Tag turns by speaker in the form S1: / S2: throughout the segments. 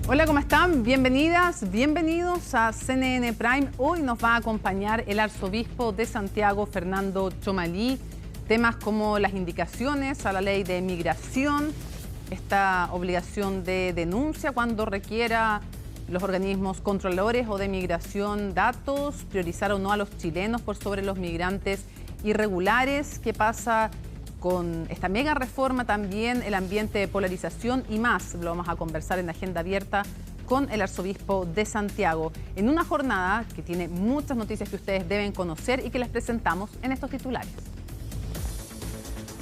S1: Hola, ¿cómo están? Bienvenidas, bienvenidos a CNN Prime. Hoy nos va a acompañar el arzobispo de Santiago, Fernando Chomalí. Temas como las indicaciones a la ley de migración, esta obligación de denuncia cuando requiera los organismos controladores o de migración datos, priorizar o no a los chilenos por sobre los migrantes irregulares, qué pasa con esta mega reforma, también el ambiente de polarización y más. Lo vamos a conversar en Agenda Abierta con el arzobispo de Santiago, en una jornada que tiene muchas noticias que ustedes deben conocer y que les presentamos en estos titulares.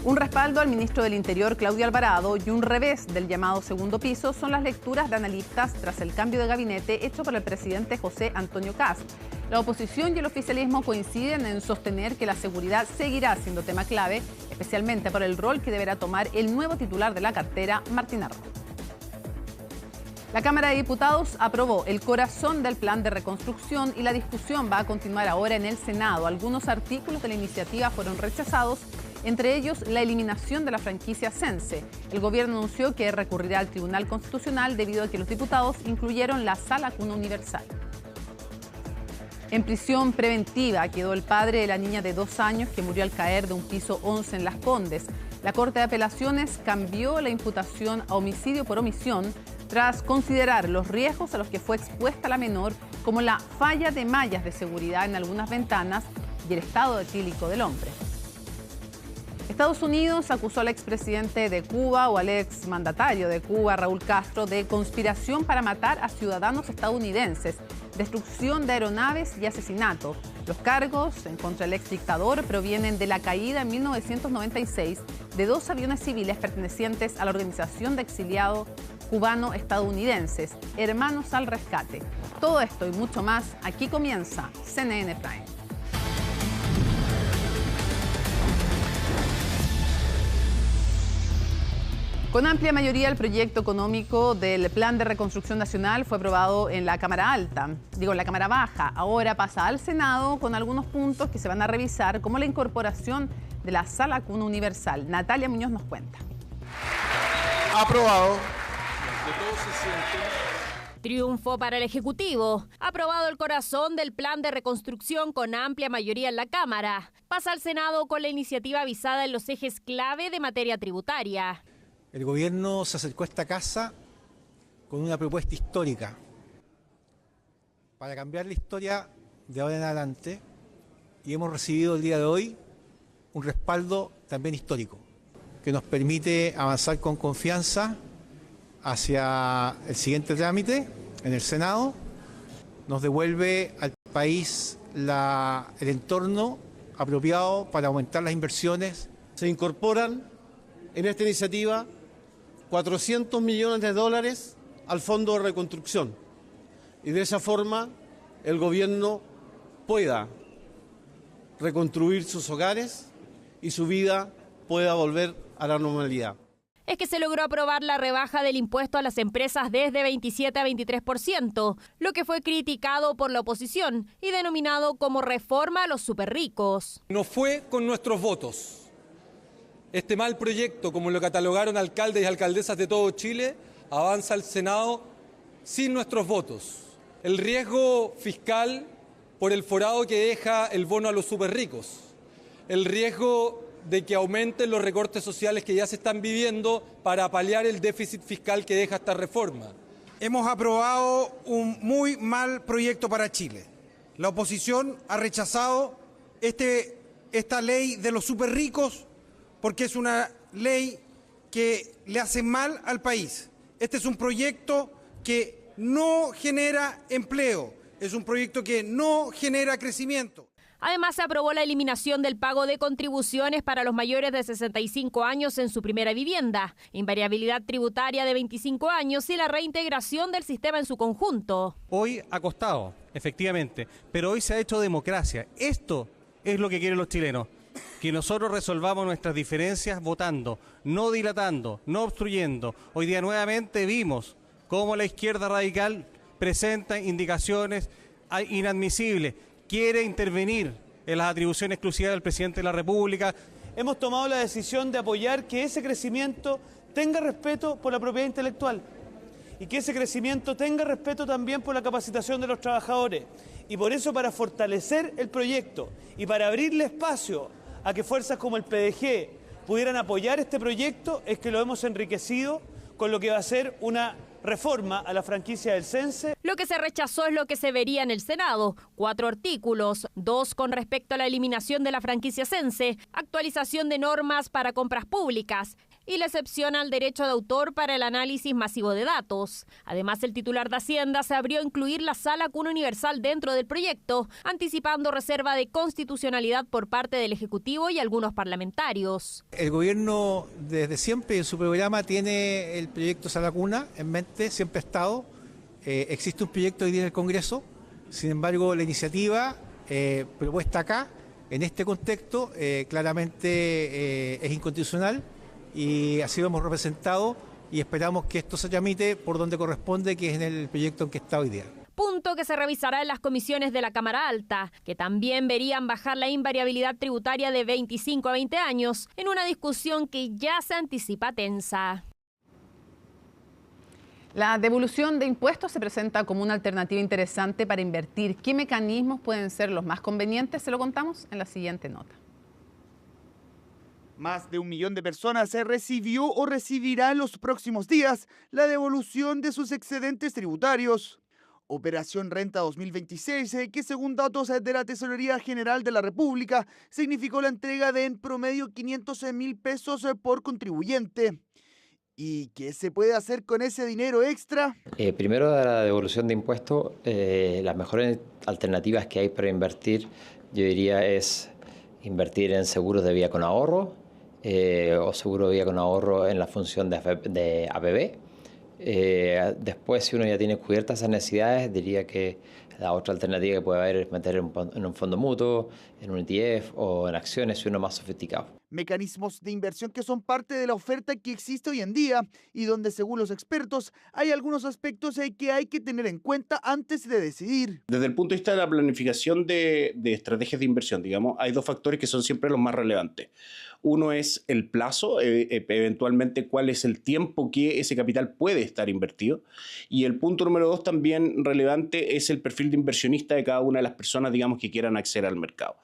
S1: Un respaldo al ministro del Interior, Claudio Alvarado, y un revés del llamado segundo piso son las lecturas de analistas tras el cambio de gabinete hecho por el presidente José Antonio Kast. La oposición y el oficialismo coinciden en sostener que la seguridad seguirá siendo tema clave, especialmente por el rol que deberá tomar el nuevo titular de la cartera, Martín Arroyo. La Cámara de Diputados aprobó el corazón del plan de reconstrucción y la discusión va a continuar ahora en el Senado. Algunos artículos de la iniciativa fueron rechazados, entre ellos la eliminación de la franquicia Sense. El gobierno anunció que recurrirá al Tribunal Constitucional debido a que los diputados incluyeron la Sala Cuna Universal. En prisión preventiva quedó el padre de la niña de 2 años que murió al caer de un piso 11 en Las Condes. La Corte de Apelaciones cambió la imputación a homicidio por omisión tras considerar los riesgos a los que fue expuesta la menor, como la falla de mallas de seguridad en algunas ventanas y el estado etílico del hombre. Estados Unidos acusó al expresidente de Cuba o al exmandatario de Cuba, Raúl Castro, de conspiración para matar a ciudadanos estadounidenses, destrucción de aeronaves y asesinato. Los cargos en contra del exdictador provienen de la caída en 1996 de 2 aviones civiles pertenecientes a la Organización de Exiliados Cubano-Estadounidenses, Hermanos al Rescate. Todo esto y mucho más, aquí comienza CNN Prime. Con amplia mayoría, el proyecto económico del Plan de Reconstrucción Nacional fue aprobado en la Cámara en la Cámara Baja. Ahora pasa al Senado con algunos puntos que se van a revisar, como la incorporación de la Sala Cuna Universal. Natalia Muñoz nos cuenta.
S2: Aprobado.
S3: Triunfo para el Ejecutivo. Aprobado el corazón del plan de reconstrucción con amplia mayoría en la Cámara. Pasa al Senado con la iniciativa avisada en los ejes clave de materia tributaria.
S4: El gobierno se acercó a esta casa con una propuesta histórica para cambiar la historia de ahora en adelante y hemos recibido el día de hoy un respaldo también histórico que nos permite avanzar con confianza hacia el siguiente trámite en el Senado. Nos devuelve al país el entorno apropiado para aumentar las inversiones.
S2: Se incorporan en esta iniciativa $400 millones al Fondo de Reconstrucción y de esa forma el gobierno pueda reconstruir sus hogares y su vida pueda volver a la normalidad.
S3: Es que se logró aprobar la rebaja del impuesto a las empresas desde 27 a 23%, lo que fue criticado por la oposición y denominado como reforma a los superricos.
S5: No fue con nuestros votos. Este mal proyecto, como lo catalogaron alcaldes y alcaldesas de todo Chile, avanza al Senado sin nuestros votos. El riesgo fiscal por el forado que deja el bono a los superricos. El riesgo de que aumenten los recortes sociales que ya se están viviendo para paliar el déficit fiscal que deja esta reforma.
S6: Hemos aprobado un muy mal proyecto para Chile. La oposición ha rechazado esta ley de los superricos porque es una ley que le hace mal al país. Este es un proyecto que no genera empleo, es un proyecto que no genera crecimiento.
S3: Además, se aprobó la eliminación del pago de contribuciones para los mayores de 65 años en su primera vivienda, invariabilidad tributaria de 25 años y la reintegración del sistema en su conjunto.
S7: Hoy ha costado, efectivamente, pero hoy se ha hecho democracia. Esto es lo que quieren los chilenos. Que nosotros resolvamos nuestras diferencias votando, no dilatando, no obstruyendo. Hoy día nuevamente vimos cómo la izquierda radical presenta indicaciones inadmisibles, quiere intervenir en las atribuciones exclusivas del presidente de la República.
S8: Hemos tomado la decisión de apoyar que ese crecimiento tenga respeto por la propiedad intelectual y que ese crecimiento tenga respeto también por la capacitación de los trabajadores. Y por eso, para fortalecer el proyecto y para abrirle espacio a que fuerzas como el PDG pudieran apoyar este proyecto, es que lo hemos enriquecido con lo que va a ser una reforma a la franquicia del Sense.
S3: Lo que se rechazó es lo que se vería en el Senado: 4 artículos, 2 con respecto a la eliminación de la franquicia Sense, actualización de normas para compras públicas y la excepción al derecho de autor para el análisis masivo de datos. Además, el titular de Hacienda se abrió a incluir la sala cuna universal dentro del proyecto, anticipando reserva de constitucionalidad por parte del Ejecutivo y algunos parlamentarios.
S4: El gobierno desde siempre en su programa tiene el proyecto sala cuna en mente, siempre ha estado. Existe un proyecto hoy día en el Congreso, sin embargo la iniciativa propuesta acá, en este contexto, claramente es inconstitucional. Y así lo hemos representado y esperamos que esto se tramite por donde corresponde, que es en el proyecto en que está hoy día.
S3: Punto que se revisará en las comisiones de la Cámara Alta, que también verían bajar la invariabilidad tributaria de 25 a 20 años, en una discusión que ya se anticipa tensa.
S1: La devolución de impuestos se presenta como una alternativa interesante para invertir. ¿Qué mecanismos pueden ser los más convenientes? Se lo contamos en la siguiente nota.
S9: Más de 1 millón de personas recibió o recibirá en los próximos días la devolución de sus excedentes tributarios. Operación Renta 2026, que según datos de la Tesorería General de la República, significó la entrega de en promedio 500.000 pesos por contribuyente. ¿Y qué se puede hacer con ese dinero extra?
S10: Primero, de la devolución de impuestos, las mejores alternativas que hay para invertir, yo diría, es invertir en seguros de vida con ahorro, o seguro de vida con ahorro en la función de APB. Después, si uno ya tiene cubiertas esas necesidades, diría que la otra alternativa que puede haber es meter en un fondo mutuo, en un ETF o en acciones si uno es más sofisticado.
S9: Mecanismos de inversión que son parte de la oferta que existe hoy en día y donde, según los expertos, hay algunos aspectos que hay que tener en cuenta antes de decidir.
S11: Desde el punto de vista de la planificación de estrategias de inversión, digamos, hay 2 factores que son siempre los más relevantes. Uno es el plazo, eventualmente cuál es el tiempo que ese capital puede estar invertido. Y el punto número 2 también relevante es el perfil de inversionista de cada una de las personas, digamos, que quieran acceder al mercado.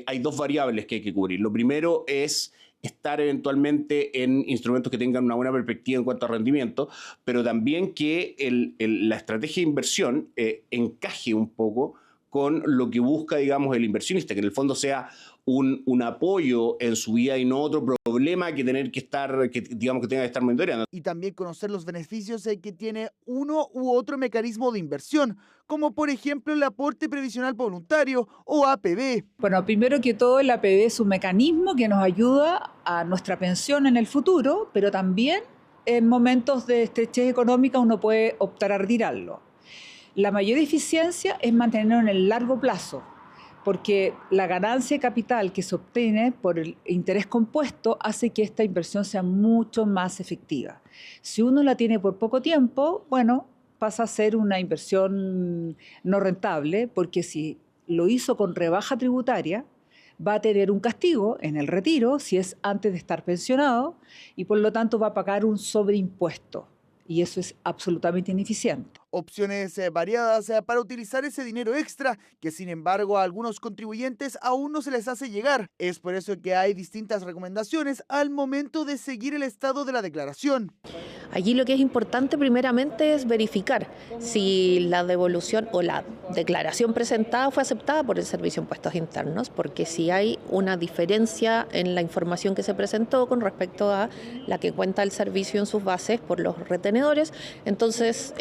S11: Hay 2 variables que hay que cubrir. Lo primero es estar eventualmente en instrumentos que tengan una buena perspectiva en cuanto a rendimiento, pero también que la estrategia de inversión encaje un poco con lo que busca, digamos, el inversionista, que en el fondo sea un apoyo en su vida y no otro problema que tenga que estar monitoreando.
S9: Y también conocer los beneficios que tiene uno u otro mecanismo de inversión, como por ejemplo el aporte previsional voluntario o APB.
S12: Bueno, primero que todo, el APB es un mecanismo que nos ayuda a nuestra pensión en el futuro, pero también en momentos de estrechez económica uno puede optar a retirarlo. La mayor eficiencia es mantenerlo en el largo plazo, porque la ganancia de capital que se obtiene por el interés compuesto hace que esta inversión sea mucho más efectiva. Si uno la tiene por poco tiempo, bueno, pasa a ser una inversión no rentable, porque si lo hizo con rebaja tributaria, va a tener un castigo en el retiro, si es antes de estar pensionado, y por lo tanto va a pagar un sobreimpuesto. Y eso es absolutamente ineficiente.
S9: Opciones variadas para utilizar ese dinero extra que, sin embargo, a algunos contribuyentes aún no se les hace llegar. Es por eso que hay distintas recomendaciones al momento de seguir el estado de la declaración.
S13: Allí lo que es importante primeramente es verificar si la devolución o la declaración presentada fue aceptada por el Servicio de Impuestos Internos, porque si hay una diferencia en la información que se presentó con respecto a la que cuenta el servicio en sus bases por los retenedores, entonces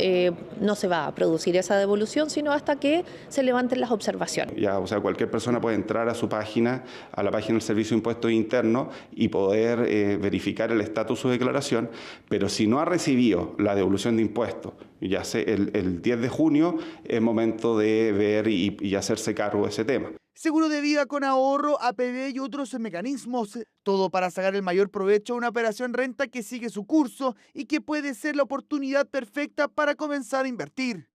S13: no se va a producir esa devolución, sino hasta que se levanten las observaciones.
S14: Ya, o sea, cualquier persona puede entrar a su página, a la página del Servicio de Impuestos Internos y poder verificar el estatus de su declaración, pero si no ha recibido la devolución de impuestos, ya sé, el 10 de junio es momento de ver y hacerse cargo de ese tema.
S9: Seguro de vida con ahorro, APB y otros mecanismos. Todo para sacar el mayor provecho a una operación renta que sigue su curso y que puede ser la oportunidad perfecta para comenzar a invertir.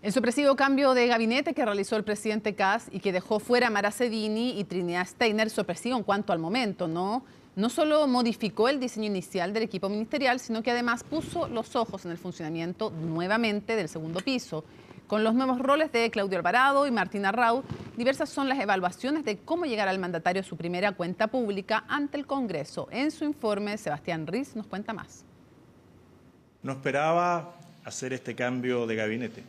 S1: El sorpresivo cambio de gabinete que realizó el presidente Kast y que dejó fuera a Mara Cedini y Trinidad Steiner, sorpresivo en cuanto al momento, ¿no? No solo modificó el diseño inicial del equipo ministerial, sino que además puso los ojos en el funcionamiento nuevamente del segundo piso. Con los nuevos roles de Claudio Alvarado y Martín Arrau, diversas son las evaluaciones de cómo llegar al mandatario su primera cuenta pública ante el Congreso. En su informe, Sebastián Riz nos cuenta más.
S15: No esperaba hacer este cambio de gabinete.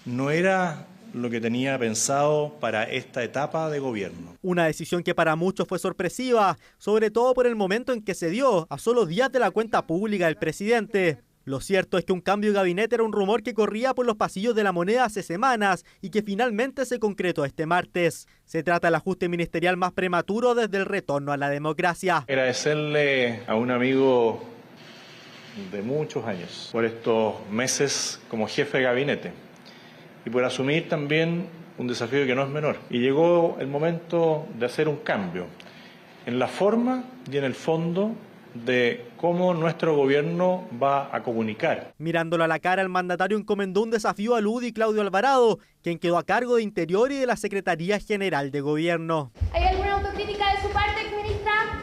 S15: No era lo que tenía pensado para esta etapa de gobierno.
S16: Una decisión que para muchos fue sorpresiva, sobre todo por el momento en que se dio, a solo días de la cuenta pública del presidente. Lo cierto es que un cambio de gabinete era un rumor que corría por los pasillos de la Moneda hace semanas y que finalmente se concretó este martes. Se trata del ajuste ministerial más prematuro desde el retorno a la democracia.
S15: Agradecerle a un amigo de muchos años por estos meses como jefe de gabinete y por asumir también un desafío que no es menor. Y llegó el momento de hacer un cambio en la forma y en el fondo de cómo nuestro gobierno va a comunicar.
S16: Mirándolo a la cara, el mandatario encomendó un desafío a Ludi Claudio Alvarado, quien quedó a cargo de Interior y de la Secretaría General de Gobierno.
S17: ¿Hay alguna autocrítica de su parte, exministra?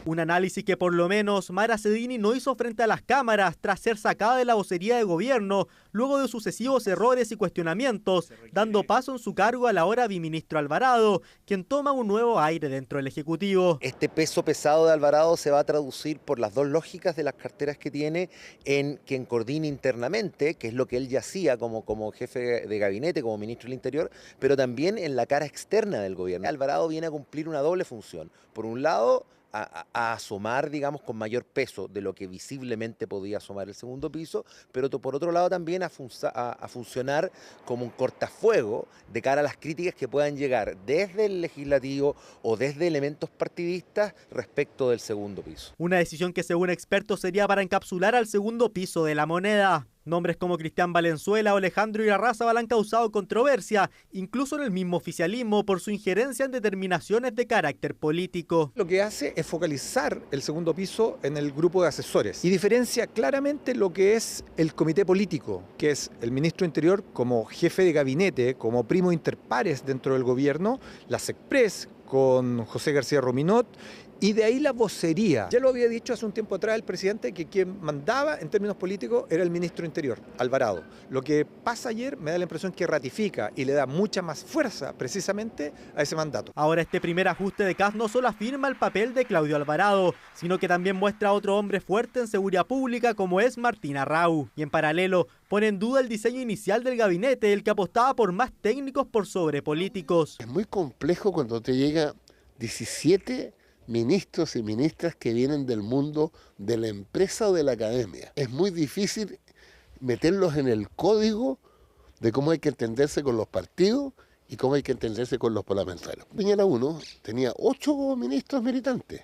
S16: Un análisis que por lo menos Mara Cedini no hizo frente a las cámaras tras ser sacada de la vocería de gobierno luego de sucesivos errores y cuestionamientos, dando paso en su cargo al ahora biministro Alvarado, quien toma un nuevo aire dentro del Ejecutivo.
S18: Este peso pesado de Alvarado se va a traducir por las dos lógicas de las carteras que tiene en quien coordine internamente, que es lo que él ya hacía como jefe de gabinete, como ministro del Interior, pero también en la cara externa del gobierno. Alvarado viene a cumplir una doble función. Por un lado, a asomar, digamos, con mayor peso de lo que visiblemente podía asomar el segundo piso, pero por otro lado también a funcionar como un cortafuego de cara a las críticas que puedan llegar desde el legislativo o desde elementos partidistas respecto del segundo piso.
S16: Una decisión que según expertos sería para encapsular al segundo piso de la Moneda. Nombres como Cristian Valenzuela o Alejandro Irarrázaval han causado controversia, incluso en el mismo oficialismo, por su injerencia en determinaciones de carácter político.
S19: Lo que hace es focalizar el segundo piso en el grupo de asesores y diferencia claramente lo que es el comité político, que es el ministro de Interior como jefe de gabinete, como primo inter pares dentro del gobierno, la SECPRES con José García Rominot, y de ahí la vocería. Ya lo había dicho hace un tiempo atrás el presidente que quien mandaba en términos políticos era el ministro de Interior, Alvarado. Lo que pasa ayer me da la impresión que ratifica y le da mucha más fuerza precisamente a ese mandato.
S16: Ahora este primer ajuste de CAS no solo afirma el papel de Claudio Alvarado, sino que también muestra a otro hombre fuerte en seguridad pública como es Martín Arrau. Y en paralelo pone en duda el diseño inicial del gabinete, el que apostaba por más técnicos por sobre políticos.
S20: Es muy complejo cuando te llega 17 ministros y ministras que vienen del mundo de la empresa o de la academia. Es muy difícil meterlos en el código de cómo hay que entenderse con los partidos y cómo hay que entenderse con los parlamentarios. Piñera 1 tenía 8 ministros militantes,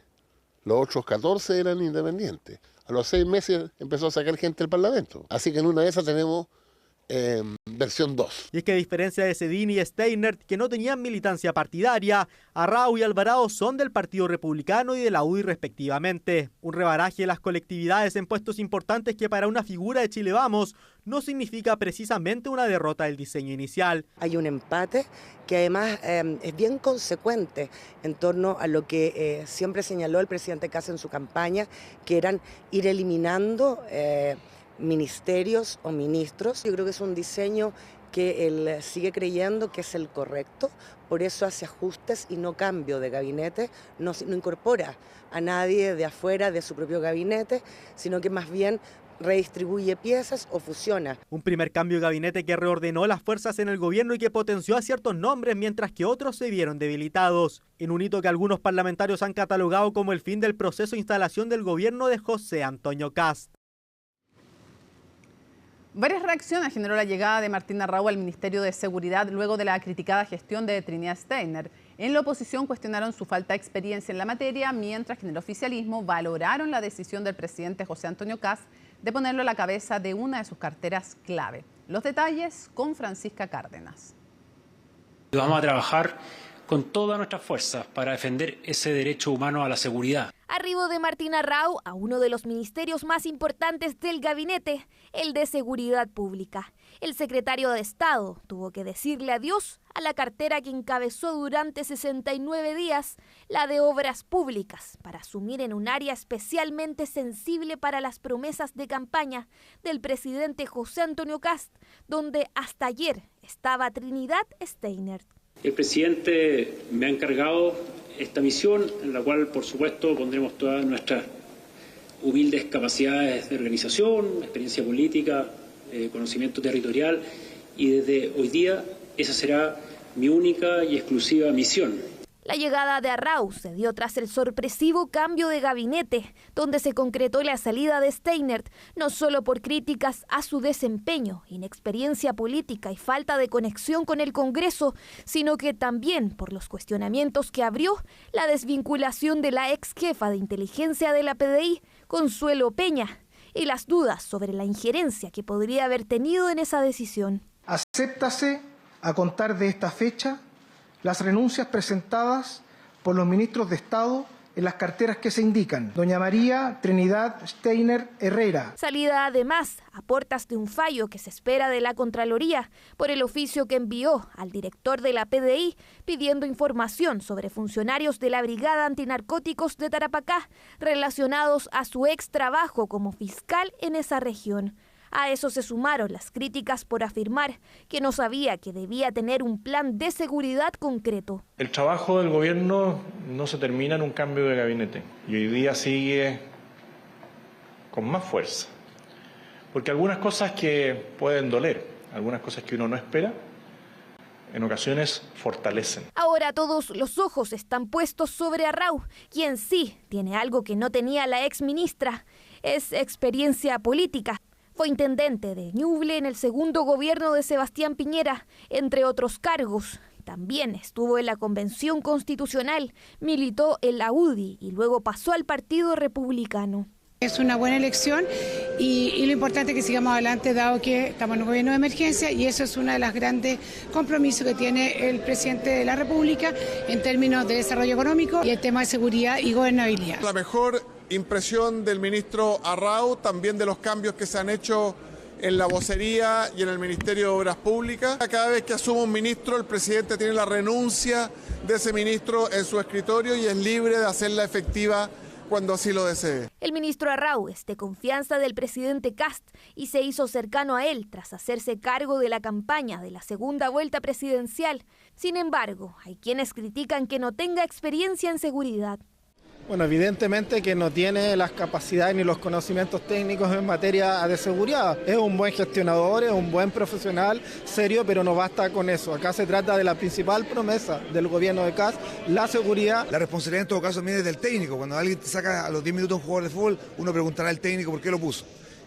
S20: los otros 14 eran independientes. A los 6 meses empezó a sacar gente del Parlamento. Así que en una de esas tenemos versión 2.
S16: Y es que a diferencia de Cedini y Steinert, que no tenían militancia partidaria, Arrau y Alvarado son del Partido Republicano y de la UDI respectivamente. Un rebaraje de las colectividades en puestos importantes que para una figura de Chile Vamos no significa precisamente una derrota del diseño inicial.
S21: Hay un empate que además es bien consecuente en torno a lo que siempre señaló el presidente Kast en su campaña, que eran ir eliminando ministerios o ministros. Yo creo que es un diseño que él sigue creyendo que es el correcto, por eso hace ajustes y no cambio de gabinete, no incorpora a nadie de afuera de su propio gabinete, sino que más bien redistribuye piezas o fusiona.
S16: Un primer cambio de gabinete que reordenó las fuerzas en el gobierno y que potenció a ciertos nombres mientras que otros se vieron debilitados. En un hito que algunos parlamentarios han catalogado como el fin del proceso de instalación del gobierno de José Antonio Kast.
S1: Varias reacciones generó la llegada de Martín Arrau al Ministerio de Seguridad luego de la criticada gestión de Trinidad Steiner. En la oposición cuestionaron su falta de experiencia en la materia, mientras que en el oficialismo valoraron la decisión del presidente José Antonio Kast de ponerlo a la cabeza de una de sus carteras clave. Los detalles con Francisca Cárdenas.
S22: Vamos a trabajar
S2: con todas nuestras fuerzas para defender ese derecho humano a la seguridad.
S3: Arribo de Martín Arrau a uno de los ministerios más importantes del gabinete, el de Seguridad Pública. El secretario de Estado tuvo que decirle adiós a la cartera que encabezó durante 69 días, la de Obras Públicas, para asumir en un área especialmente sensible para las promesas de campaña del presidente José Antonio Kast, donde hasta ayer estaba Trinidad Steiner.
S2: El presidente me ha encargado esta misión, en la cual, por supuesto, pondremos todas nuestras humildes capacidades de organización, experiencia política, conocimiento territorial, y desde hoy día esa será mi única y exclusiva misión.
S3: La llegada de Arrau se dio tras el sorpresivo cambio de gabinete, donde se concretó la salida de Steiner, no solo por críticas a su desempeño, inexperiencia política y falta de conexión con el Congreso, sino que también por los cuestionamientos que abrió la desvinculación de la ex jefa de inteligencia de la PDI, Consuelo Peña, y las dudas sobre la injerencia que podría haber tenido en esa decisión.
S22: Acéptase, a contar de esta fecha, las renuncias presentadas por los ministros de Estado en las carteras que se indican. Doña María Trinidad Steiner Herrera.
S3: Salida además a puertas de un fallo que se espera de la Contraloría por el oficio que envió al director de la PDI pidiendo información sobre funcionarios de la Brigada Antinarcóticos de Tarapacá relacionados a su ex trabajo como fiscal en esa región. A eso se sumaron las críticas por afirmar que no sabía que debía tener un plan de seguridad concreto.
S15: El trabajo del gobierno no se termina en un cambio de gabinete y hoy día sigue con más fuerza. Porque algunas cosas que pueden doler, algunas cosas que uno no espera, en ocasiones fortalecen.
S3: Ahora todos los ojos están puestos sobre Arrau, quien sí tiene algo que no tenía la ex ministra, es experiencia política. Fue intendente de Ñuble en el segundo gobierno de Sebastián Piñera, entre otros cargos. También estuvo en la Convención Constitucional, militó en la UDI y luego pasó al Partido Republicano.
S23: Es una buena elección y lo importante es que sigamos adelante dado que estamos en un gobierno de emergencia y eso es uno de los grandes compromisos que tiene el presidente de la República en términos de desarrollo económico y el tema de seguridad y gobernabilidad.
S24: La mejor impresión del ministro Arrau, también de los cambios que se han hecho en la vocería y en el Ministerio de Obras Públicas. Cada vez que asume un ministro, el presidente tiene la renuncia de ese ministro en su escritorio y es libre de hacerla efectiva cuando así lo desee.
S3: El ministro Arrau es de confianza del presidente Kast y se hizo cercano a él tras hacerse cargo de la campaña de la segunda vuelta presidencial. Sin embargo, hay quienes critican que no tenga experiencia en seguridad.
S22: Bueno, evidentemente que no tiene las capacidades ni los conocimientos técnicos en materia de seguridad. Es un buen gestionador, es un buen profesional, serio, pero no basta con eso. Acá se trata de la principal promesa del gobierno de Kast, la seguridad.
S25: La responsabilidad en todo caso viene del técnico. Cuando alguien te saca a los 10 minutos un jugador de fútbol, uno preguntará al técnico por qué lo puso.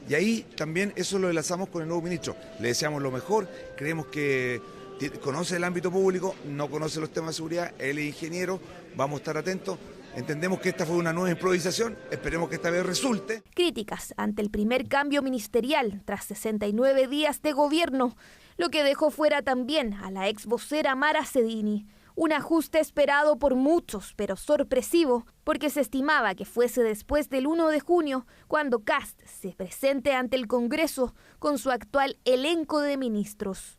S25: Y ahí también eso lo enlazamos con el nuevo ministro. Le deseamos lo mejor, creemos que conoce el ámbito público, no conoce los temas de seguridad, él es ingeniero, vamos a estar atentos. Entendemos que esta fue una nueva improvisación, esperemos que esta vez resulte.
S3: Críticas ante el primer cambio ministerial tras 69 días de gobierno, lo que dejó fuera también a la ex vocera Mara Cedini. Un ajuste esperado por muchos, pero sorpresivo, porque se estimaba que fuese después del 1 de junio, cuando Kast se presente ante el Congreso con su actual elenco de ministros.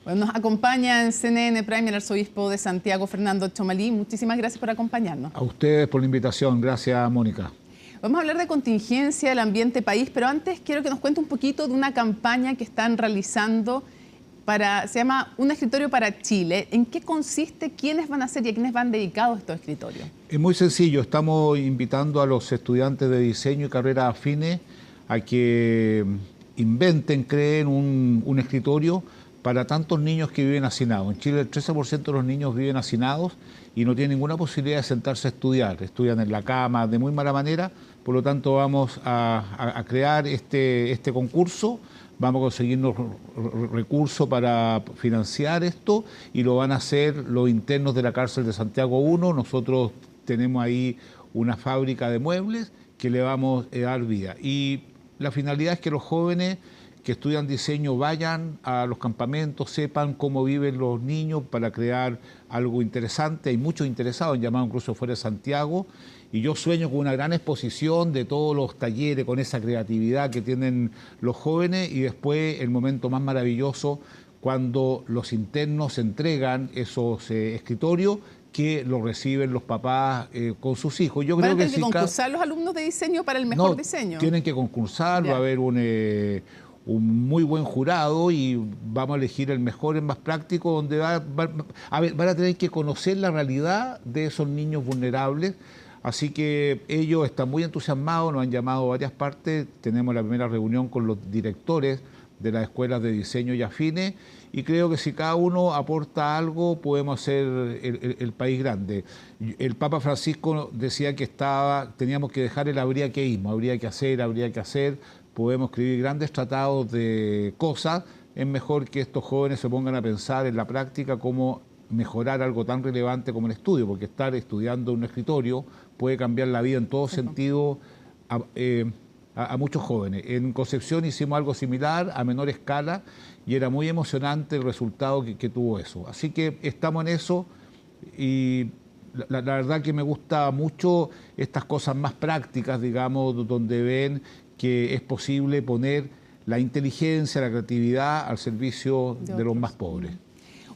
S1: Bueno, nos acompaña en CNN Prime el arzobispo de Santiago, Fernando Chomalí. Muchísimas gracias por acompañarnos.
S26: A ustedes por la invitación. Gracias, Mónica.
S1: Vamos a hablar de contingencia, del ambiente país, pero antes quiero que nos cuente un poquito de una campaña que están realizando se llama Un Escritorio para Chile. ¿En qué consiste? ¿Quiénes van a ser y a quiénes van dedicados estos escritorios?
S26: Es muy sencillo. Estamos invitando a los estudiantes de diseño y carreras afines a que inventen, creen un escritorio para tantos niños que viven hacinados. En Chile el 13% de los niños viven hacinados y no tienen ninguna posibilidad de sentarse a estudiar. Estudian en la cama de muy mala manera, por lo tanto vamos a crear este concurso, vamos a conseguirnos recursos para financiar esto y lo van a hacer los internos de la cárcel de Santiago 1. Nosotros tenemos ahí una fábrica de muebles que le vamos a dar vida. Y la finalidad es que los jóvenes que estudian diseño vayan a los campamentos, sepan cómo viven los niños para crear algo interesante. Hay muchos interesados en llamado incluso fuera de Santiago, y yo sueño con una gran exposición de todos los talleres, con esa creatividad que tienen los jóvenes, y después el momento más maravilloso cuando los internos entregan esos escritorios que los reciben los papás con sus hijos. Yo creo
S1: ¿Van a tener que concursar los alumnos de diseño para el mejor diseño?
S26: Tienen que concursar, va a haber un muy buen jurado y vamos a elegir el mejor, el más práctico, donde van a tener que conocer la realidad de esos niños vulnerables. Así que ellos están muy entusiasmados, nos han llamado a varias partes, tenemos la primera reunión con los directores de las escuelas de diseño y afines, y creo que si cada uno aporta algo podemos hacer el país grande. El Papa Francisco decía que teníamos que dejar el habría que hacer, podemos escribir grandes tratados de cosas, es mejor que estos jóvenes se pongan a pensar en la práctica cómo mejorar algo tan relevante como el estudio, porque estar estudiando en un escritorio puede cambiar la vida en todo sentido a muchos jóvenes. En Concepción hicimos algo similar a menor escala y era muy emocionante el resultado que tuvo eso. Así que estamos en eso y la verdad que me gusta mucho estas cosas más prácticas, digamos, donde ven que es posible poner la inteligencia, la creatividad al servicio de los más pobres.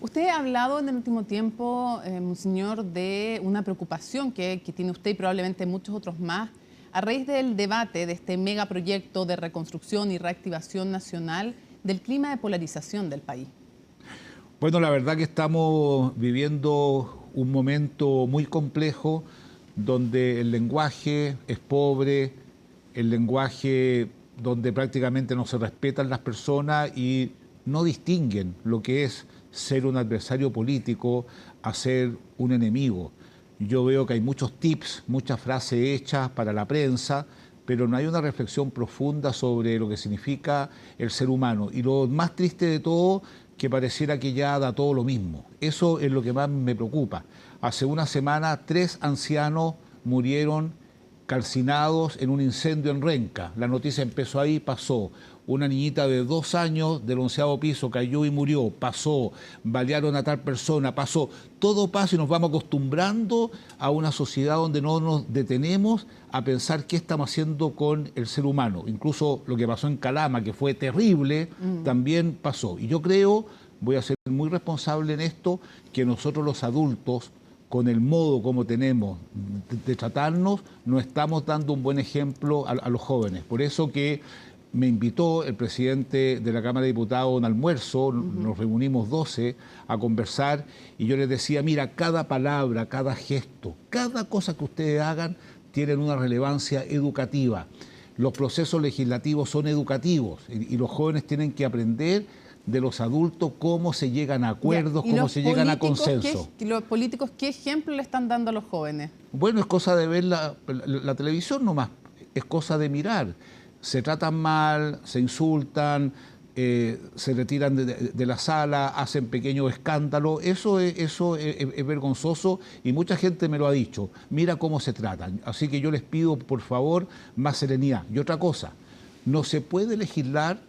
S1: Usted ha hablado en el último tiempo, monseñor, de una preocupación que tiene usted y probablemente muchos otros más, a raíz del debate de este megaproyecto de reconstrucción y reactivación nacional del clima de polarización del país.
S26: Bueno, la verdad que estamos viviendo un momento muy complejo donde el lenguaje es pobre, el lenguaje donde prácticamente no se respetan las personas y no distinguen lo que es ser un adversario político a ser un enemigo. Yo veo que hay muchos tips, muchas frases hechas para la prensa, pero no hay una reflexión profunda sobre lo que significa el ser humano. Y lo más triste de todo, que pareciera que ya da todo lo mismo. Eso es lo que más me preocupa. Hace una semana 3 ancianos murieron calcinados en un incendio en Renca. La noticia empezó ahí, pasó. Una niñita de 2 años del 11º piso cayó y murió, pasó. Balearon a tal persona, pasó. Todo pasa y nos vamos acostumbrando a una sociedad donde no nos detenemos a pensar qué estamos haciendo con el ser humano. Incluso lo que pasó en Calama, que fue terrible, también pasó. Y yo creo, voy a ser muy responsable en esto, que nosotros los adultos, con el modo como tenemos de tratarnos, no estamos dando un buen ejemplo a los jóvenes. Por eso que me invitó el presidente de la Cámara de Diputados a un almuerzo, nos reunimos 12 a conversar y yo les decía, mira, cada palabra, cada gesto, cada cosa que ustedes hagan tienen una relevancia educativa. Los procesos legislativos son educativos y los jóvenes tienen que aprender de los adultos cómo se llegan a acuerdos, cómo se llegan a consensos.
S1: ¿Los políticos qué ejemplo le están dando a los jóvenes?
S26: Bueno, es cosa de ver la televisión nomás, es cosa de mirar. Se tratan mal, se insultan, se retiran de la sala, hacen pequeños escándalos. Eso es vergonzoso y mucha gente me lo ha dicho. Mira cómo se tratan. Así que yo les pido, por favor, más serenidad. Y otra cosa, no se puede legislar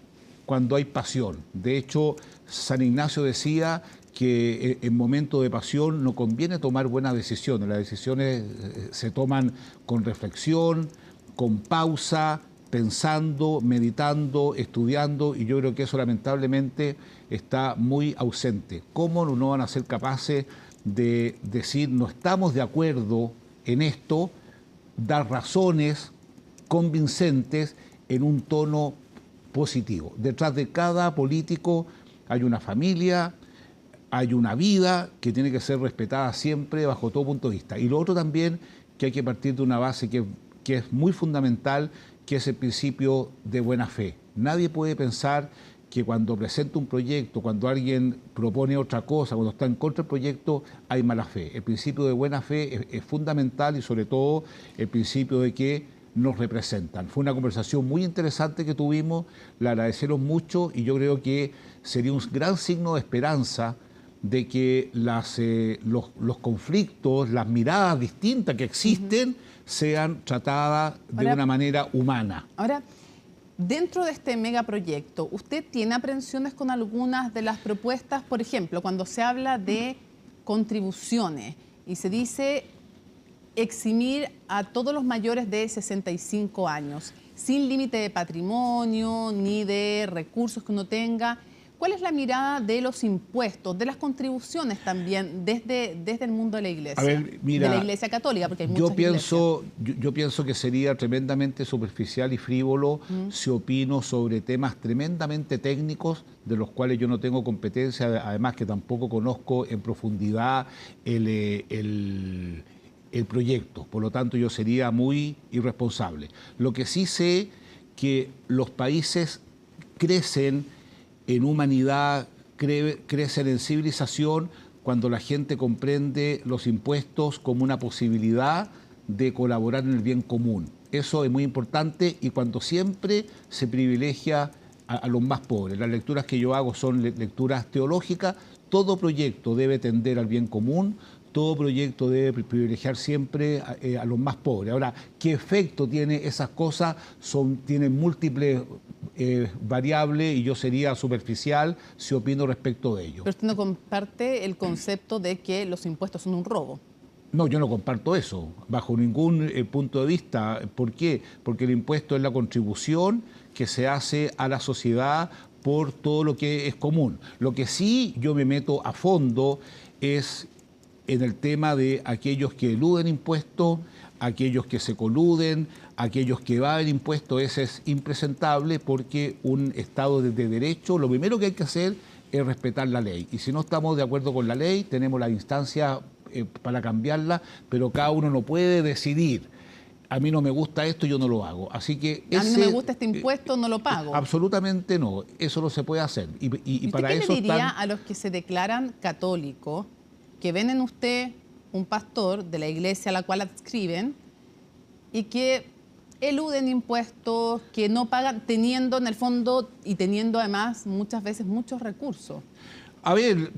S26: cuando hay pasión. De hecho, San Ignacio decía que en momentos de pasión no conviene tomar buenas decisiones. Las decisiones se toman con reflexión, con pausa, pensando, meditando, estudiando, y yo creo que eso lamentablemente está muy ausente. ¿Cómo no van a ser capaces de decir no estamos de acuerdo en esto, dar razones convincentes en un tono positivo? Detrás de cada político hay una familia, hay una vida que tiene que ser respetada siempre bajo todo punto de vista. Y lo otro también, que hay que partir de una base que es muy fundamental, que es el principio de buena fe. Nadie puede pensar que cuando presenta un proyecto, cuando alguien propone otra cosa, cuando está en contra del proyecto, hay mala fe. El principio de buena fe es fundamental y sobre todo el principio de que nos representan. Fue una conversación muy interesante que tuvimos, la agradecieron mucho y yo creo que sería un gran signo de esperanza de que los conflictos, las miradas distintas que existen, sean tratadas de una manera humana.
S1: Ahora, Dentro de este megaproyecto, ¿usted tiene aprensiones con algunas de las propuestas? Por ejemplo, cuando se habla de contribuciones y se dice eximir a todos los mayores de 65 años, sin límite de patrimonio ni de recursos que uno tenga. ¿Cuál es la mirada de los impuestos, de las contribuciones también desde el mundo de la Iglesia?
S26: A ver, mira,
S1: de la Iglesia Católica, porque hay muchas
S26: yo pienso que sería tremendamente superficial y frívolo si opino sobre temas tremendamente técnicos de los cuales yo no tengo competencia, además que tampoco conozco en profundidad el proyecto. Por lo tanto, yo sería muy irresponsable. Lo que sí sé que los países crecen en humanidad, crecen en civilización cuando la gente comprende los impuestos como una posibilidad de colaborar en el bien común. Eso es muy importante y cuando siempre se privilegia a los más pobres. Las lecturas que yo hago son lecturas teológicas. Todo proyecto debe tender al bien común, todo proyecto debe privilegiar siempre a los más pobres. Ahora, ¿qué efecto tiene esas cosas? Tienen múltiples variables y yo sería superficial si opino respecto de ello.
S1: Pero usted no comparte el concepto de que los impuestos son un robo.
S26: No, yo no comparto eso, bajo ningún punto de vista. ¿Por qué? Porque el impuesto es la contribución que se hace a la sociedad por todo lo que es común. Lo que sí yo me meto a fondo es en el tema de aquellos que eluden impuestos, aquellos que se coluden, aquellos que evaden impuestos. Ese es impresentable porque un Estado de derecho, lo primero que hay que hacer es respetar la ley. Y si no estamos de acuerdo con la ley, tenemos la instancia para cambiarla, pero cada uno no puede decidir. A mí no me gusta esto, yo no lo hago. Así que
S1: a mí no me gusta este impuesto, no lo pago.
S26: Absolutamente no, eso no se puede hacer.
S1: ¿Y para qué eso le diría a los que se declaran católicos, que ven en usted un pastor de la iglesia a la cual adscriben y que eluden impuestos, que no pagan, teniendo en el fondo y teniendo además muchas veces muchos recursos?
S26: A ver,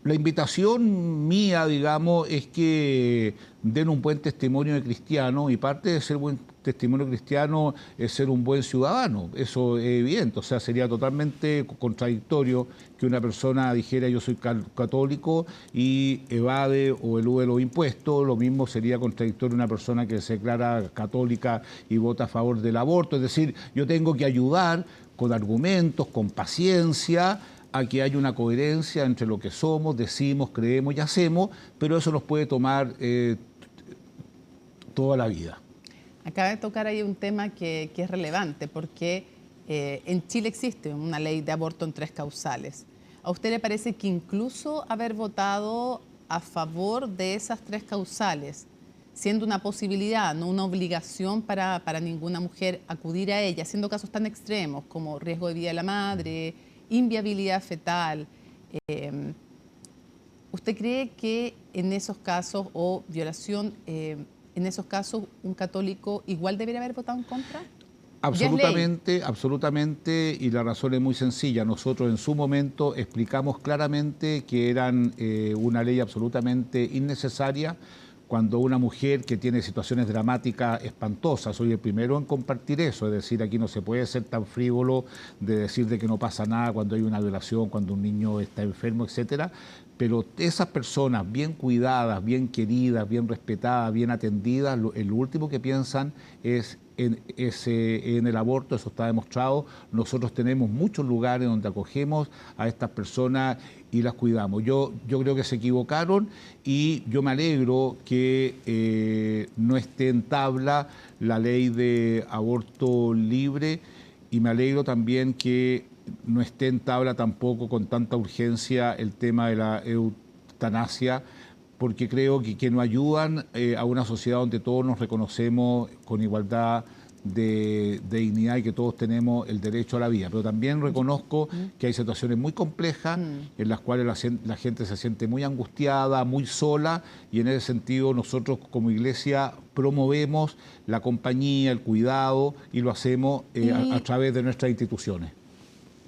S26: la invitación mía, digamos, es que den un buen testimonio de cristiano y parte de ser buen testimonio cristiano es ser un buen ciudadano. Eso es evidente, o sea, sería totalmente contradictorio que una persona dijera yo soy católico y evade o elude los impuestos. Lo mismo sería contradictorio una persona que se declara católica y vota a favor del aborto. Es decir, yo tengo que ayudar con argumentos, con paciencia, a que haya una coherencia entre lo que somos, decimos, creemos y hacemos, pero eso nos puede tomar toda la vida.
S1: Acaba de tocar ahí un tema que es relevante, porque en Chile existe una ley de aborto en 3 causales. ¿A usted le parece que incluso haber votado a favor de esas 3 causales, siendo una posibilidad, no una obligación para ninguna mujer acudir a ella, siendo casos tan extremos como riesgo de vida de la madre, inviabilidad fetal, ¿usted cree que en esos casos, o violación, en esos casos un católico igual debería haber votado en contra?
S26: Absolutamente, absolutamente, y la razón es muy sencilla. Nosotros en su momento explicamos claramente que eran una ley absolutamente innecesaria. Cuando una mujer que tiene situaciones dramáticas espantosas, soy el primero en compartir eso, es decir, aquí no se puede ser tan frívolo de decir de que no pasa nada cuando hay una violación, cuando un niño está enfermo, etcétera, pero esas personas bien cuidadas, bien queridas, bien respetadas, bien atendidas, lo último que piensan es en el aborto. Eso está demostrado. Nosotros tenemos muchos lugares donde acogemos a estas personas y las cuidamos. Yo creo que se equivocaron y yo me alegro que no esté en tabla la ley de aborto libre y me alegro también que no esté en tabla tampoco con tanta urgencia el tema de la eutanasia, porque creo que nos ayudan a una sociedad donde todos nos reconocemos con igualdad de dignidad y que todos tenemos el derecho a la vida. Pero también reconozco que hay situaciones muy complejas en las cuales la gente se siente muy angustiada, muy sola, y en ese sentido nosotros como Iglesia promovemos la compañía, el cuidado, y lo hacemos a través de nuestras instituciones.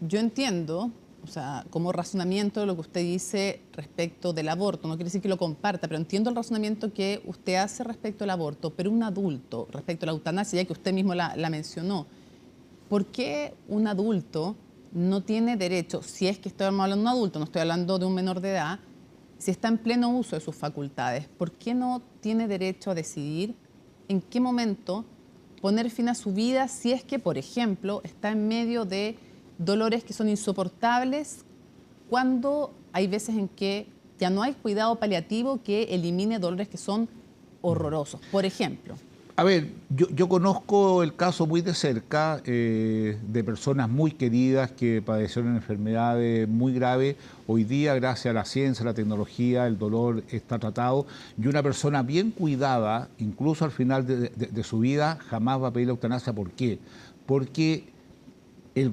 S1: Yo entiendo, o sea, como razonamiento de lo que usted dice respecto del aborto, no quiere decir que lo comparta, pero entiendo el razonamiento que usted hace respecto al aborto, pero un adulto respecto a la eutanasia, ya que usted mismo la mencionó, ¿por qué un adulto no tiene derecho, si es que estamos hablando de un adulto, no estoy hablando de un menor de edad, si está en pleno uso de sus facultades, ¿por qué no tiene derecho a decidir en qué momento poner fin a su vida si es que, por ejemplo, está en medio de dolores que son insoportables, cuando hay veces en que ya no hay cuidado paliativo que elimine dolores que son horrorosos? Por ejemplo.
S26: A ver, yo conozco el caso muy de cerca de personas muy queridas que padecieron enfermedades muy graves. Hoy día, gracias a la ciencia, a la tecnología, el dolor está tratado. Y una persona bien cuidada, incluso al final de su vida, jamás va a pedir la eutanasia. ¿Por qué? Porque el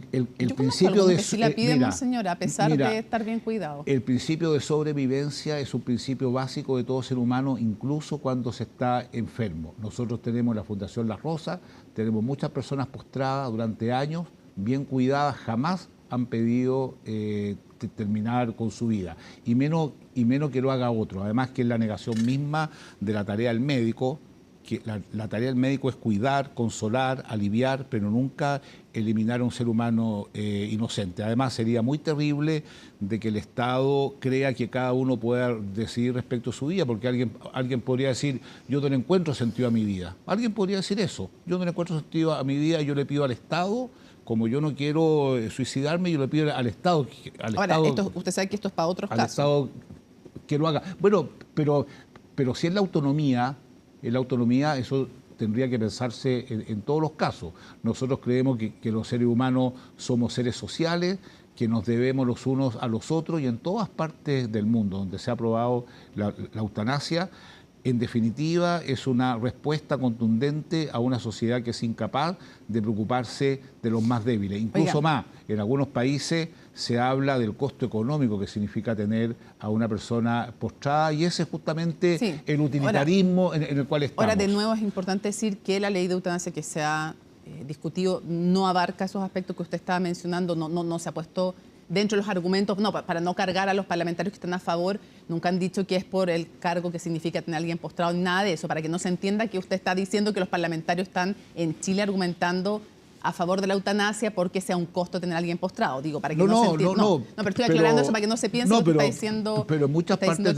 S26: principio de...
S1: Que sí la piden, señora, a pesar de estar bien cuidado.
S26: El principio de sobrevivencia es un principio básico de todo ser humano, incluso cuando se está enfermo. Nosotros tenemos la Fundación La Rosa, tenemos muchas personas postradas durante años, bien cuidadas, jamás han pedido terminar con su vida, y menos que lo haga otro. Además que es la negación misma de la tarea del médico, que la tarea del médico es cuidar, consolar, aliviar, pero nunca eliminar a un ser humano inocente. Además, sería muy terrible de que el Estado crea que cada uno pueda decidir respecto a su vida, porque alguien podría decir, yo no le encuentro sentido a mi vida. Alguien podría decir eso, yo no le encuentro sentido a mi vida, yo le pido al Estado, como yo no quiero suicidarme, yo le pido al Estado.
S1: Ahora, usted sabe que esto es para otros casos.
S26: Al Estado que lo haga. Bueno, pero si es la autonomía, eso tendría que pensarse en todos los casos. Nosotros creemos que los seres humanos somos seres sociales, que nos debemos los unos a los otros, y en todas partes del mundo donde se ha aprobado la eutanasia, en definitiva, es una respuesta contundente a una sociedad que es incapaz de preocuparse de los más débiles. Incluso más, en algunos países se habla del costo económico que significa tener a una persona postrada, y ese es justamente el utilitarismo en el cual estamos.
S1: Ahora, de nuevo, es importante decir que la ley de eutanasia que se ha discutido no abarca esos aspectos que usted estaba mencionando, no se ha puesto dentro de los argumentos, para no cargar a los parlamentarios que están a favor. Nunca han dicho que es por el cargo que significa tener a alguien postrado, ni nada de eso, para que no se entienda que usted está diciendo que los parlamentarios están en Chile argumentando a favor de la eutanasia porque sea un costo tener a alguien postrado. Digo, para que no se entienda. No, pero estoy aclarando eso para que no se piense lo que está diciendo.
S26: Pero en muchas partes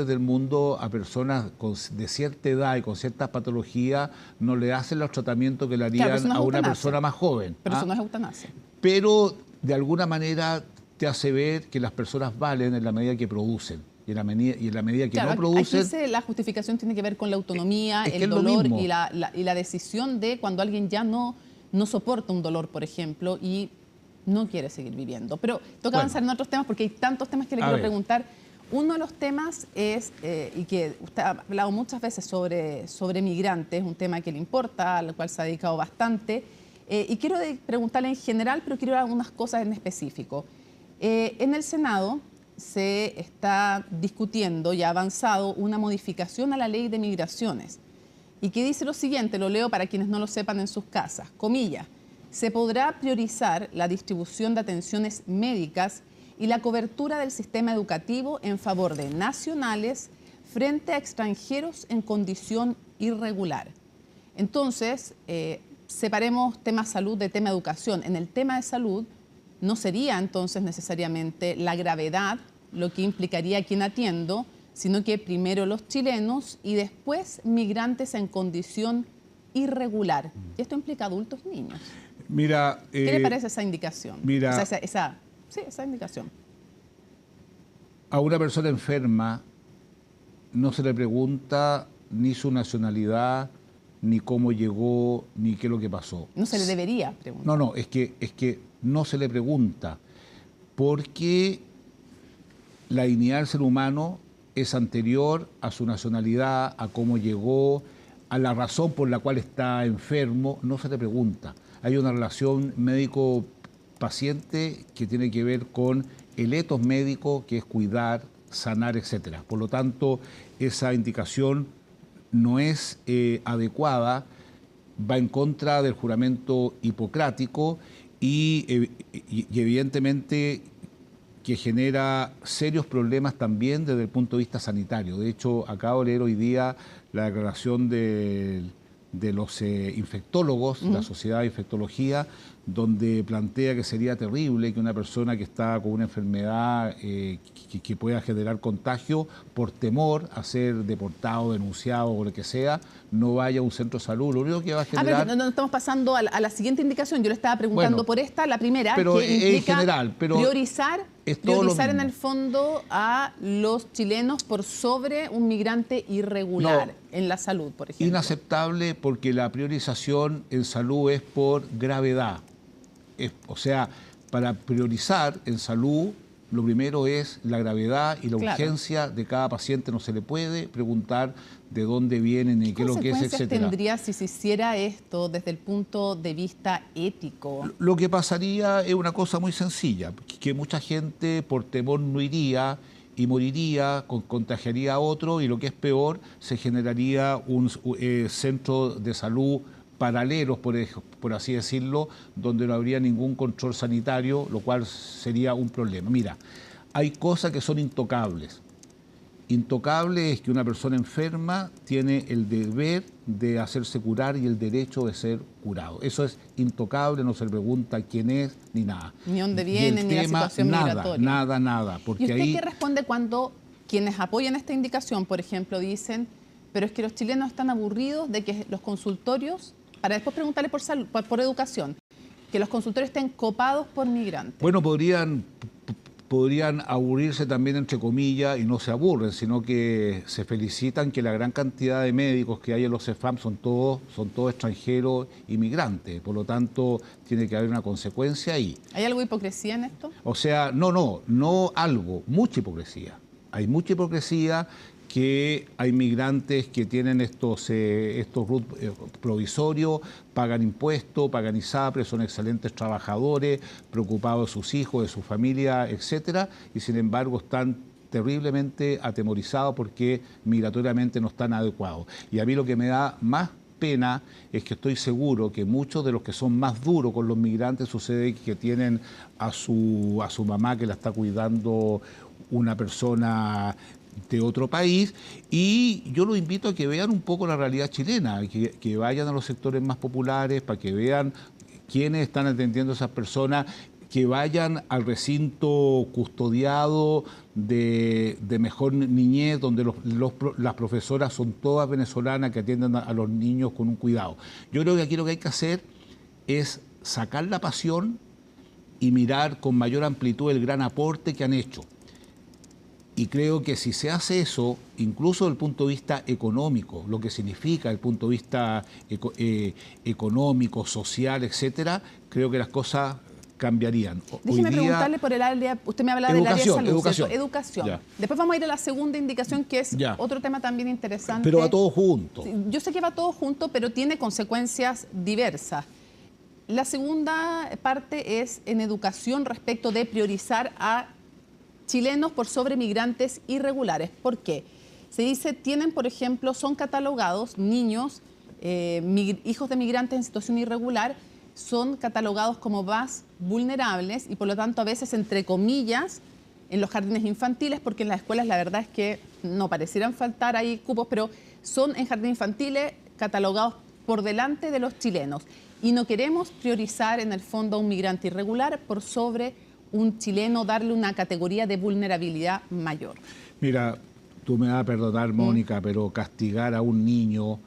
S26: del mundo, a personas de cierta edad y con ciertas patologías no le hacen los tratamientos que le harían a una persona más joven.
S1: Pero eso no es eutanasia.
S26: Pero de alguna manera te hace ver que las personas valen en la medida que producen. Y en la medida que no producen...
S1: Aquí la justificación tiene que ver con la autonomía, el dolor y la decisión de cuando alguien ya no soporta un dolor, por ejemplo, y no quiere seguir viviendo. Pero toca avanzar en otros temas porque hay tantos temas que le quiero preguntar. Uno de los temas es, y que usted ha hablado muchas veces sobre migrantes, un tema que le importa, al cual se ha dedicado bastante. Y quiero preguntarle en general, pero quiero algunas cosas en específico. En el Senado se está discutiendo y ha avanzado una modificación a la ley de migraciones y que dice lo siguiente, lo leo para quienes no lo sepan en sus casas, comillas, se podrá priorizar la distribución de atenciones médicas y la cobertura del sistema educativo en favor de nacionales frente a extranjeros en condición irregular. Entonces, separemos tema salud de tema educación. En el tema de salud no sería entonces necesariamente la gravedad lo que implicaría a quien atiendo, sino que primero los chilenos y después migrantes en condición irregular. Y esto implica adultos y niños.
S26: Mira,
S1: ¿qué le parece esa indicación?
S26: Mira,
S1: o sea, esa indicación.
S26: A una persona enferma no se le pregunta ni su nacionalidad, ni cómo llegó, ni qué es lo que pasó.
S1: No se le debería preguntar.
S26: No, es que no se le pregunta, porque la dignidad del ser humano es anterior a su nacionalidad, a cómo llegó, a la razón por la cual está enfermo, no se le pregunta. Hay una relación médico-paciente que tiene que ver con el etos médico, que es cuidar, sanar, etc. Por lo tanto, esa indicación no es adecuada, va en contra del juramento hipocrático y evidentemente que genera serios problemas también desde el punto de vista sanitario. De hecho, acabo de leer hoy día la declaración del de los infectólogos, la Sociedad de Infectología, donde plantea que sería terrible que una persona que está con una enfermedad que pueda generar contagio, por temor a ser deportado, denunciado o lo que sea, no vaya a un centro de salud. Lo único que va a generar...
S1: pero no estamos pasando a la siguiente indicación. Yo le estaba preguntando por esta, la primera,
S26: pero
S1: que implica
S26: en general, pero
S1: priorizar en el fondo a los chilenos por sobre un migrante irregular en la salud, por ejemplo.
S26: Inaceptable, porque la priorización en salud es por gravedad. O sea, para priorizar en salud, lo primero es la gravedad y la urgencia de cada paciente. No se le puede preguntar de dónde vienen y qué es lo que es, etcétera.
S1: ¿Qué tendría si se hiciera esto desde el punto de vista ético?
S26: Lo que pasaría es una cosa muy sencilla, que mucha gente por temor no iría y moriría, contagiaría a otro, y lo que es peor, se generaría un centro de salud paralelos, por así decirlo, donde no habría ningún control sanitario, lo cual sería un problema. Mira, hay cosas que son intocables. Intocable es que una persona enferma tiene el deber de hacerse curar y el derecho de ser curado. Eso es intocable, no se le pregunta quién es ni nada.
S1: Ni dónde viene, ni la situación migratoria.
S26: Nada. Porque
S1: ¿Y usted
S26: ahí...
S1: qué responde cuando quienes apoyan esta indicación, por ejemplo, dicen, pero es que los chilenos están aburridos de que los consultorios, para después preguntarle por salud, por educación, que los consultorios estén copados por migrantes?
S26: Bueno, podrían aburrirse también, entre comillas, y no se aburren, sino que se felicitan que la gran cantidad de médicos que hay en los CEFAM son todos extranjeros inmigrantes. Por lo tanto, tiene que haber una consecuencia ahí.
S1: ¿Hay algo de hipocresía en esto?
S26: O sea, no algo, mucha hipocresía. Hay mucha hipocresía, que hay migrantes que tienen estos RUT provisorios, pagan impuestos, pagan ISAPRE, son excelentes trabajadores, preocupados de sus hijos, de su familia, etcétera, y sin embargo están terriblemente atemorizados porque migratoriamente no están adecuados. Y a mí lo que me da más pena es que estoy seguro que muchos de los que son más duros con los migrantes sucede que tienen a su mamá que la está cuidando una persona de otro país, y yo los invito a que vean un poco la realidad chilena, que vayan a los sectores más populares para que vean quiénes están atendiendo a esas personas, que vayan al recinto custodiado de mejor niñez, donde las profesoras son todas venezolanas que atienden a los niños con un cuidado. Yo creo que aquí lo que hay que hacer es sacar la pasión y mirar con mayor amplitud el gran aporte que han hecho. Y creo que si se hace eso, incluso desde el punto de vista económico, lo que significa desde el punto de vista económico, social, etcétera, creo que las cosas cambiarían.
S1: Déjeme preguntarle por el área, usted me habla del área de salud,
S26: educación.
S1: Ya. Después vamos a ir a la segunda indicación, que es otro tema también interesante.
S26: Pero va todo junto.
S1: Yo sé que va todo junto, pero tiene consecuencias diversas. La segunda parte es en educación respecto de priorizar a chilenos por sobre migrantes irregulares. ¿Por qué? Se dice, por ejemplo, son catalogados niños, hijos de migrantes en situación irregular, son catalogados como más vulnerables y por lo tanto a veces, entre comillas, en los jardines infantiles, porque en las escuelas la verdad es que no parecieran faltar ahí cupos, pero son en jardines infantiles catalogados por delante de los chilenos. Y no queremos priorizar en el fondo a un migrante irregular por sobre un chileno, darle una categoría de vulnerabilidad mayor.
S26: Mira, tú me vas a perdonar, Mónica, pero castigar a un niño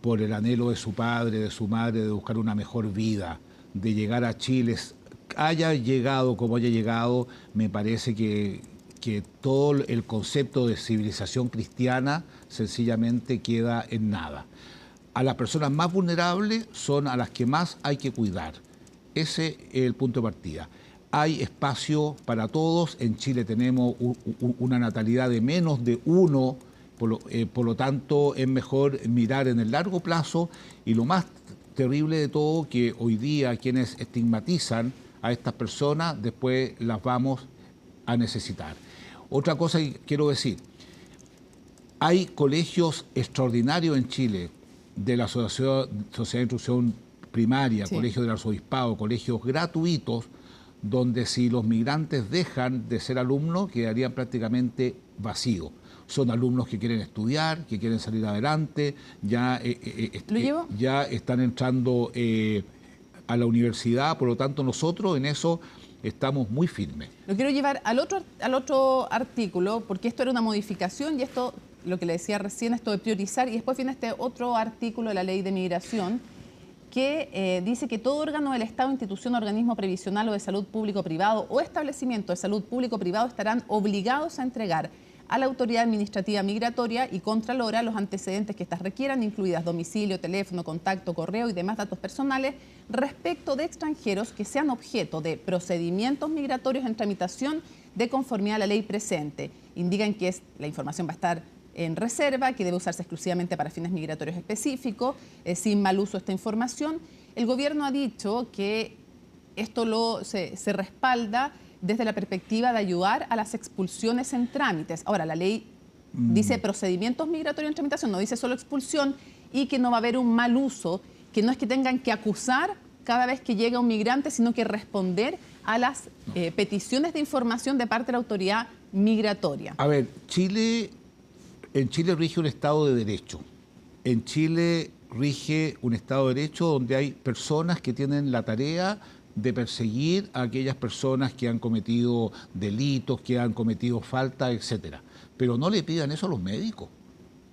S26: por el anhelo de su padre, de su madre, de buscar una mejor vida, de llegar a Chile, haya llegado como haya llegado, me parece que todo el concepto de civilización cristiana sencillamente queda en nada. A las personas más vulnerables son a las que más hay que cuidar. Ese es el punto de partida. Hay espacio para todos. En Chile tenemos una natalidad de menos de 1, por lo tanto es mejor mirar en el largo plazo, y lo más terrible de todo, que hoy día quienes estigmatizan a estas personas después las vamos a necesitar. Otra cosa que quiero decir, hay colegios extraordinarios en Chile de la Sociedad de Instrucción Primaria, Colegio del Arzobispado, colegios gratuitos, donde si los migrantes dejan de ser alumnos, quedarían prácticamente vacíos. O son alumnos que quieren estudiar, que quieren salir adelante, ya están entrando a la universidad, por lo tanto nosotros en eso estamos muy firmes.
S1: Lo quiero llevar al otro artículo, porque esto era una modificación y esto, lo que le decía recién, esto de priorizar, y después viene este otro artículo de la Ley de Migración, que dice que todo órgano del Estado, institución, organismo previsional o de salud público-privado o establecimiento de salud público-privado estarán obligados a entregar a la Autoridad Administrativa Migratoria y Contralora los antecedentes que éstas requieran, incluidas domicilio, teléfono, contacto, correo y demás datos personales respecto de extranjeros que sean objeto de procedimientos migratorios en tramitación de conformidad a la ley presente. Indican que la información va a estar en reserva, que debe usarse exclusivamente para fines migratorios específicos, sin mal uso de esta información. El gobierno ha dicho que esto se respalda desde la perspectiva de ayudar a las expulsiones en trámites. Ahora, la ley dice procedimientos migratorios en tramitación, no dice solo expulsión, y que no va a haber un mal uso, que no es que tengan que acusar cada vez que llega un migrante, sino que responder a las peticiones de información de parte de la autoridad migratoria.
S26: A ver, en Chile rige un Estado de Derecho. En Chile rige un Estado de Derecho donde hay personas que tienen la tarea de perseguir a aquellas personas que han cometido delitos, que han cometido faltas, etcétera. Pero no le pidan eso a los médicos.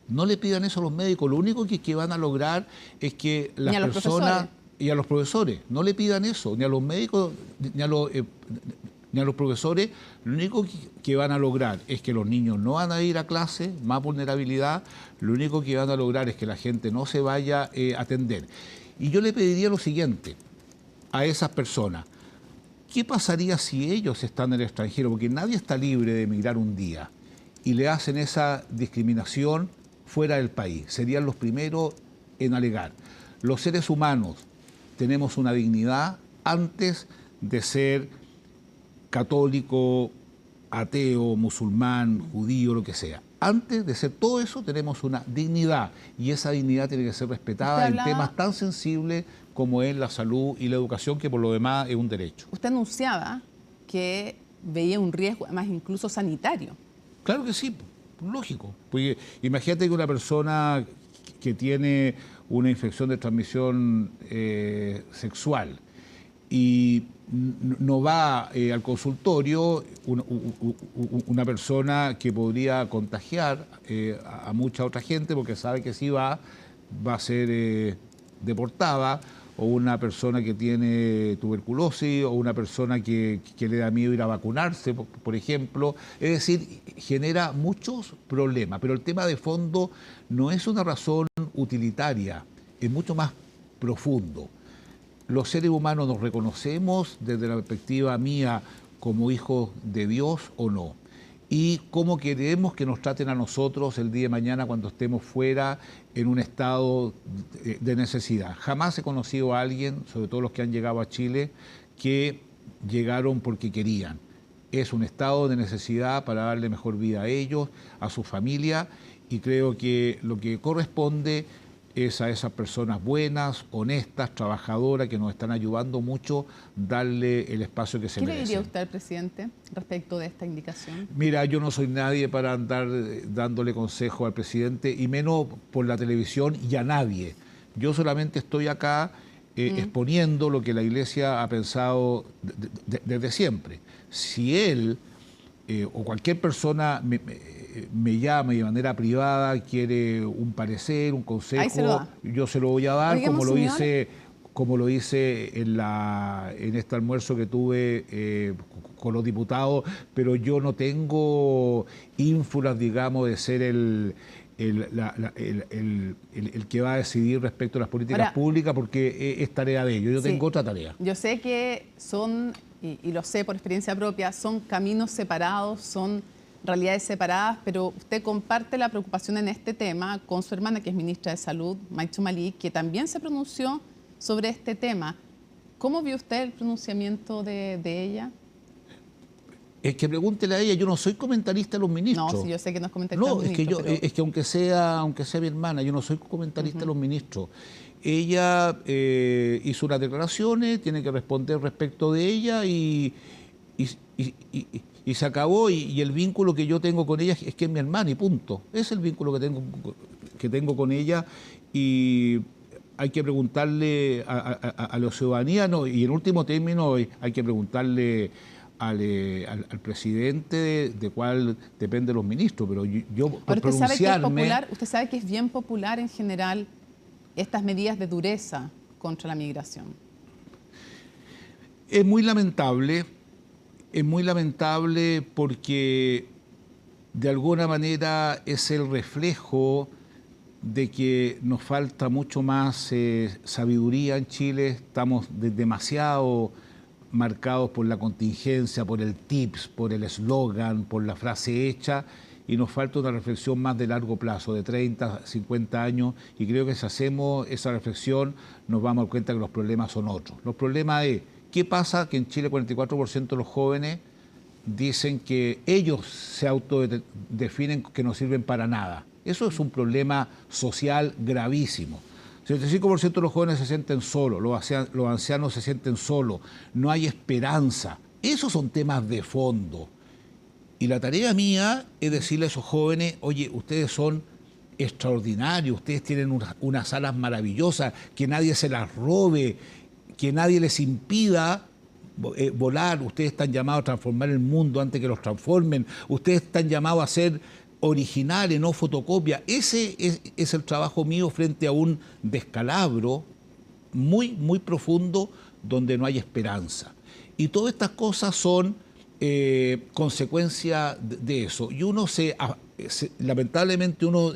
S26: No le pidan eso a los médicos. Lo único que van a lograr es que las personas... Y a los profesores. No le pidan eso, ni a los médicos, ni a los profesores. Lo único que van a lograr es que los niños no van a ir a clase, más vulnerabilidad. Lo único que van a lograr es que la gente no se vaya a atender. Y yo le pediría lo siguiente a esas personas. ¿Qué pasaría si ellos están en el extranjero? Porque nadie está libre de emigrar un día y le hacen esa discriminación fuera del país. Serían los primeros en alegar. Los seres humanos tenemos una dignidad antes de ser católico, ateo, musulmán, judío, lo que sea. Antes de ser todo eso tenemos una dignidad y esa dignidad tiene que ser respetada en temas tan sensibles como es la salud y la educación, que por lo demás es un derecho.
S1: Usted anunciaba que veía un riesgo, además incluso sanitario.
S26: Claro que sí, lógico. Porque imagínate que una persona que tiene una infección de transmisión sexual y no va al consultorio, una persona que podría contagiar a mucha otra gente porque sabe que si va a ser deportada, o una persona que tiene tuberculosis, o una persona que le da miedo ir a vacunarse, por ejemplo. Es decir, genera muchos problemas, pero el tema de fondo no es una razón utilitaria, es mucho más profundo. Los seres humanos nos reconocemos desde la perspectiva mía como hijos de Dios o no, y cómo queremos que nos traten a nosotros el día de mañana cuando estemos fuera en un estado de necesidad. Jamás he conocido a alguien, sobre todo los que han llegado a Chile, que llegaron porque querían. Es un estado de necesidad para darle mejor vida a ellos, a su familia, y creo que lo que corresponde es a esas personas buenas, honestas, trabajadoras, que nos están ayudando mucho, darle el espacio que se merecen.
S1: ¿Qué le diría usted al presidente respecto de esta indicación?
S26: Mira, yo no soy nadie para andar dándole consejo al presidente, y menos por la televisión, y a nadie. Yo solamente estoy acá exponiendo lo que la Iglesia ha pensado desde siempre. Si él o cualquier persona me llama y de manera privada quiere un parecer, un consejo, yo se lo voy a dar. Oigamos, como lo hice en este almuerzo que tuve con los diputados, pero yo no tengo ínfulas, digamos, de ser el que va a decidir respecto a las políticas públicas, porque es tarea de ellos. Yo tengo otra tarea.
S1: Yo sé que son, y lo sé por experiencia propia, son caminos separados, son realidades separadas, pero usted comparte la preocupación en este tema con su hermana, que es ministra de Salud, Maichu Malí, que también se pronunció sobre este tema. ¿Cómo vio usted el pronunciamiento de ella?
S26: Es que pregúntele a ella, yo no soy comentarista de los ministros.
S1: No, sí, yo sé que no es comentarista de los ministros.
S26: Es que aunque sea mi hermana, yo no soy comentarista de los ministros. Ella hizo unas declaraciones, tiene que responder respecto de ella, y y se acabó, y el vínculo que yo tengo con ella es que es mi hermana y punto. Es el vínculo que tengo con ella, y hay que preguntarle a los ciudadanos, y en último término hay que preguntarle al presidente de cuál depende los ministros, pero yo por
S1: usted sabe que es
S26: pronunciarme...
S1: popular, usted sabe que es bien popular en general estas medidas de dureza contra la migración.
S26: Es muy lamentable porque de alguna manera es el reflejo de que nos falta mucho más sabiduría en Chile. Estamos demasiado marcados por la contingencia, por el tips, por el eslogan, por la frase hecha, y nos falta una reflexión más de largo plazo, de 30, 50 años, y creo que si hacemos esa reflexión nos vamos a dar cuenta que los problemas son otros. Los problemas es, ¿qué pasa? Que en Chile 44% de los jóvenes dicen que ellos se autodefinen que no sirven para nada. Eso es un problema social gravísimo. 75% de los jóvenes se sienten solos, los ancianos se sienten solos, no hay esperanza. Esos son temas de fondo. Y la tarea mía es decirle a esos jóvenes, oye, ustedes son extraordinarios, ustedes tienen unas alas maravillosas, que nadie se las robe, que nadie les impida volar. Ustedes están llamados a transformar el mundo antes que los transformen, ustedes están llamados a ser originales, no fotocopia. Ese es el trabajo mío frente a un descalabro muy, muy profundo donde no hay esperanza. Y todas estas cosas son consecuencia de eso. Y uno lamentablemente uno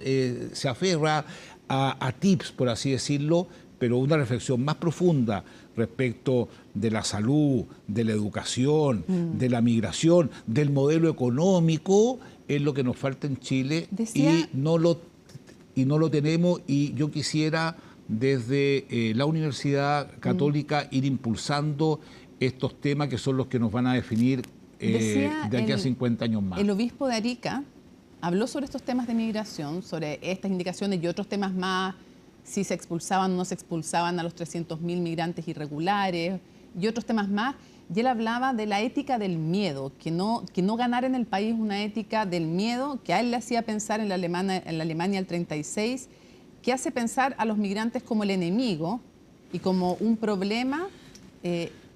S26: se aferra a tips, por así decirlo, pero una reflexión más profunda respecto de la salud, de la educación, de la migración, del modelo económico, es lo que nos falta en Chile. Y no lo tenemos, y yo quisiera desde la Universidad Católica ir impulsando estos temas que son los que nos van a definir de aquí a 50 años más.
S1: El obispo de Arica habló sobre estos temas de migración, sobre estas indicaciones y otros temas más, si se expulsaban o no se expulsaban a los 300.000 migrantes irregulares y otros temas más. Y él hablaba de la ética del miedo, que no ganara en el país una ética del miedo, que a él le hacía pensar en la Alemania del 36, que hace pensar a los migrantes como el enemigo y como un problema,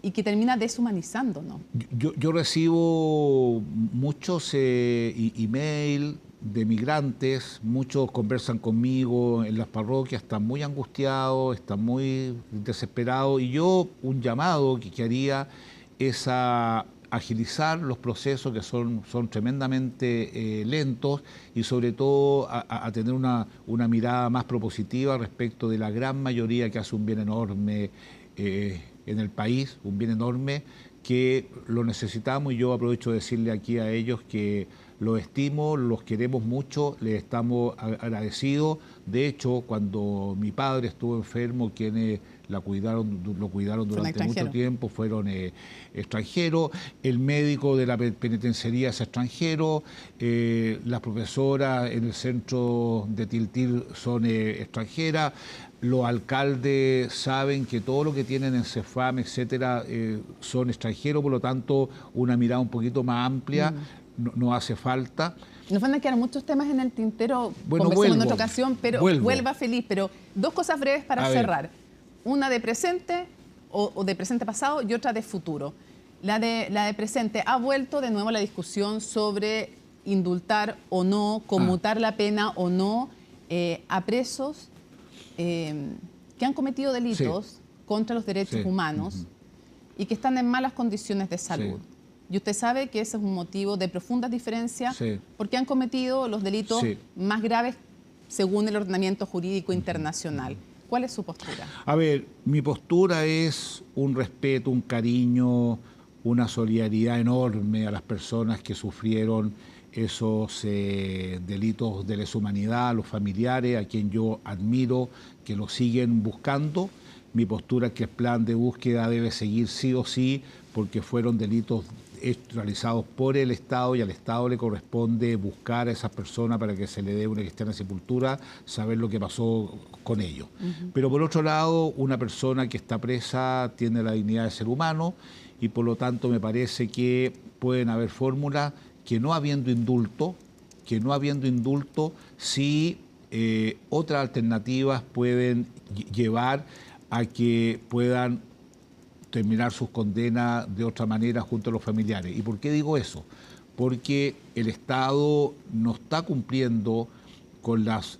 S1: y que termina deshumanizándonos.
S26: Yo recibo muchos email de migrantes, muchos conversan conmigo en las parroquias, están muy angustiados, están muy desesperados, y yo un llamado que haría es a agilizar los procesos que son tremendamente lentos, y sobre todo a tener una mirada más propositiva respecto de la gran mayoría que hace un bien enorme en el país, un bien enorme que lo necesitamos, y yo aprovecho de decirle aquí a ellos que los estimo, los queremos mucho, les estamos agradecidos. De hecho, cuando mi padre estuvo enfermo, quienes lo cuidaron durante mucho tiempo fueron extranjeros, el médico de la penitenciaría es extranjero, las profesoras en el centro de Tiltil son extranjeras, los alcaldes saben que todo lo que tienen en CEFAM, etcétera, son extranjeros, por lo tanto, una mirada un poquito más amplia no hace falta.
S1: Nos van a quedar muchos temas en el tintero, conversemos en otra ocasión, pero vuelva feliz. Pero dos cosas breves para cerrar. Una de presente o de presente pasado y otra de futuro. La de presente, ha vuelto de nuevo la discusión sobre indultar o no, conmutar la pena o no a presos que han cometido delitos contra los derechos humanos y que están en malas condiciones de salud. Y usted sabe que ese es un motivo de profundas diferencias porque han cometido los delitos más graves según el ordenamiento jurídico internacional. ¿Cuál es su postura?
S26: A ver, mi postura es un respeto, un cariño, una solidaridad enorme a las personas que sufrieron esos delitos de lesa humanidad, a los familiares, a quien yo admiro, que lo siguen buscando. Mi postura es que el plan de búsqueda debe seguir sí o sí, porque fueron delitos realizados por el Estado, y al Estado le corresponde buscar a esas personas para que se le dé una cristiana sepultura, saber lo que pasó con ellos. Pero por otro lado, una persona que está presa tiene la dignidad de ser humano, y por lo tanto me parece que pueden haber fórmulas que no habiendo indulto, sí otras alternativas pueden llevar a que puedan terminar sus condenas de otra manera junto a los familiares. ¿Y por qué digo eso? Porque el Estado no está cumpliendo con las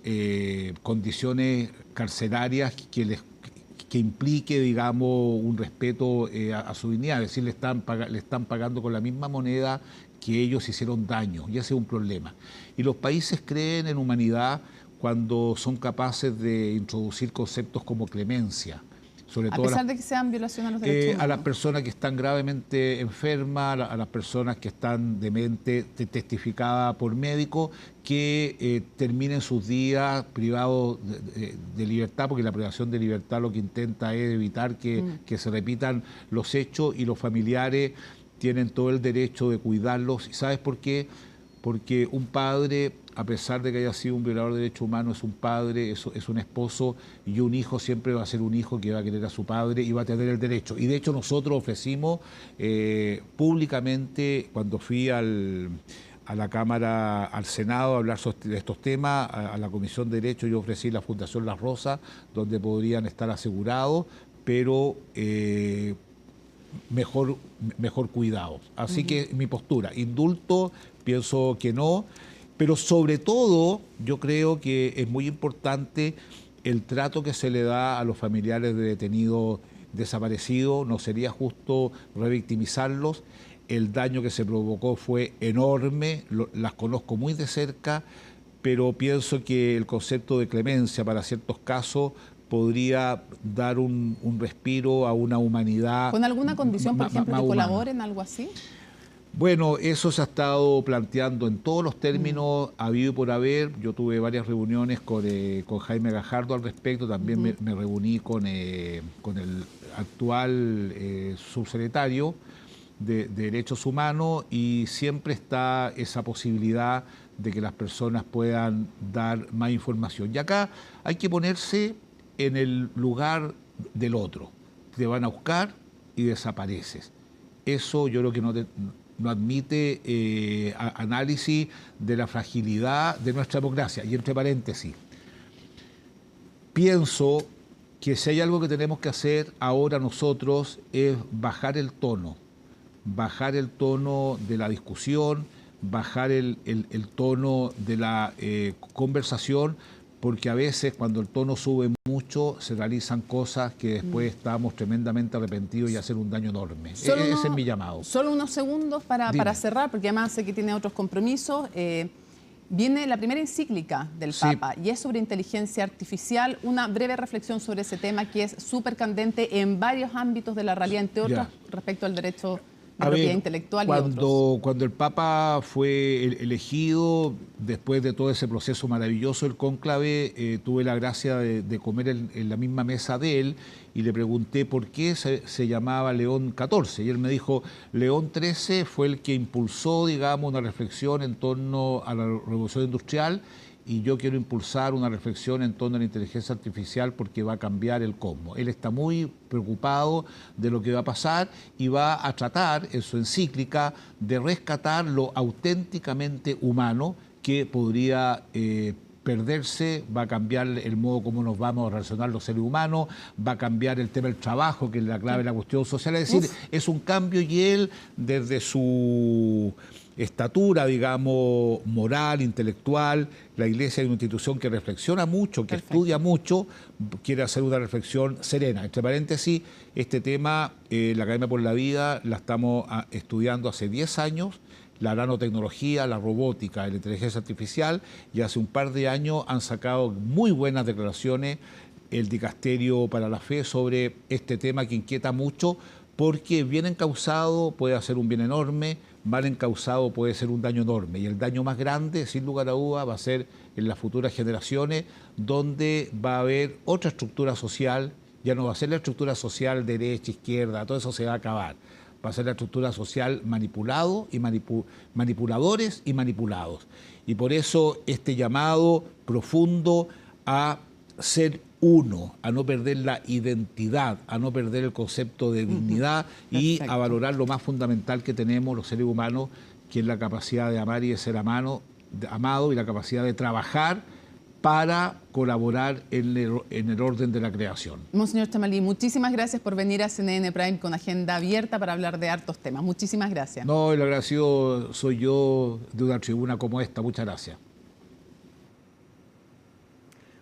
S26: condiciones carcelarias que implique, digamos, un respeto a su dignidad. Es decir, le están pagando con la misma moneda que ellos hicieron daño, y ese es un problema. Y los países creen en humanidad cuando son capaces de introducir conceptos como clemencia. Sobre todo
S1: a pesar de que sean violaciones a los derechos humanos.
S26: A las personas que están gravemente enfermas, a las personas que están demente, testificadas por médicos, que terminen sus días privados de libertad, porque la privación de libertad lo que intenta es evitar que se repitan los hechos, y los familiares tienen todo el derecho de cuidarlos. ¿Y sabes por qué? Porque un padre, a pesar de que haya sido un violador de derechos humanos, es un padre, es un esposo, y un hijo siempre va a ser un hijo que va a querer a su padre y va a tener el derecho. Y de hecho nosotros ofrecimos públicamente, cuando fui a la Cámara, al Senado, a hablar de estos temas, a la Comisión de Derechos, yo ofrecí la Fundación Las Rosas, donde podrían estar asegurados, pero mejor cuidado. Así que mi postura, indulto, pienso que no, pero sobre todo yo creo que es muy importante el trato que se le da a los familiares de detenidos desaparecidos. No sería justo revictimizarlos. El daño que se provocó fue enorme, las conozco muy de cerca, pero pienso que el concepto de clemencia para ciertos casos podría dar un respiro a una humanidad.
S1: ¿Con alguna condición, por ejemplo, que colaboren, algo así?
S26: Bueno, eso se ha estado planteando en todos los términos habido y por haber. Yo tuve varias reuniones con Jaime Gajardo al respecto, también me reuní con el actual subsecretario de Derechos Humanos, y siempre está esa posibilidad de que las personas puedan dar más información. Y acá hay que ponerse en el lugar del otro. Te van a buscar y desapareces. Eso yo creo que no admite análisis de la fragilidad de nuestra democracia. Y entre paréntesis, pienso que si hay algo que tenemos que hacer ahora nosotros es bajar el tono de la discusión, bajar el tono de la conversación, porque a veces cuando el tono sube mucho se realizan cosas que después estamos tremendamente arrepentidos y hacer un daño enorme. Ese es mi llamado.
S1: Solo unos segundos para cerrar, porque además sé que tiene otros compromisos. Viene la primera encíclica del Papa y es sobre inteligencia artificial. Una breve reflexión sobre ese tema que es súper candente en varios ámbitos de la realidad, entre otros respecto al derecho de propiedad intelectual y otros.
S26: Cuando el Papa fue elegido, después de todo ese proceso maravilloso del cónclave, tuve la gracia de comer en la misma mesa de él, y le pregunté por qué se llamaba León XIV. Y él me dijo, León XIII fue el que impulsó, digamos, una reflexión en torno a la revolución industrial, y yo quiero impulsar una reflexión en torno a la inteligencia artificial porque va a cambiar el cosmos. Él está muy preocupado de lo que va a pasar y va a tratar en su encíclica de rescatar lo auténticamente humano que podría perderse. Va a cambiar el modo como nos vamos a relacionar los seres humanos, va a cambiar el tema del trabajo, que es la clave de la cuestión social. Es decir, es un cambio, y él, desde su estatura, digamos, moral, intelectual, la Iglesia es una institución que reflexiona mucho, que estudia mucho, quiere hacer una reflexión serena. Entre paréntesis, este tema, la Academia por la Vida, la estamos estudiando hace 10 años, la nanotecnología, la robótica, la inteligencia artificial, y hace un par de años han sacado muy buenas declaraciones el Dicasterio para la Fe sobre este tema que inquieta mucho, porque bien encausado puede hacer un bien enorme, mal encausado puede ser un daño enorme, y el daño más grande, sin lugar a duda, va a ser en las futuras generaciones, donde va a haber otra estructura social. Ya no va a ser la estructura social derecha, izquierda, todo eso se va a acabar. Va a ser la estructura social manipulado y manipuladores y manipulados. Y por eso este llamado profundo a ser uno, a no perder la identidad, a no perder el concepto de dignidad y a valorar lo más fundamental que tenemos los seres humanos, que es la capacidad de amar y de ser amado y la capacidad de trabajar para colaborar en el orden de la creación.
S1: Monseñor Chamalí, muchísimas gracias por venir a CNN Prime con agenda abierta para hablar de hartos temas. Muchísimas gracias.
S26: No, el agradecido soy yo de una tribuna como esta. Muchas gracias.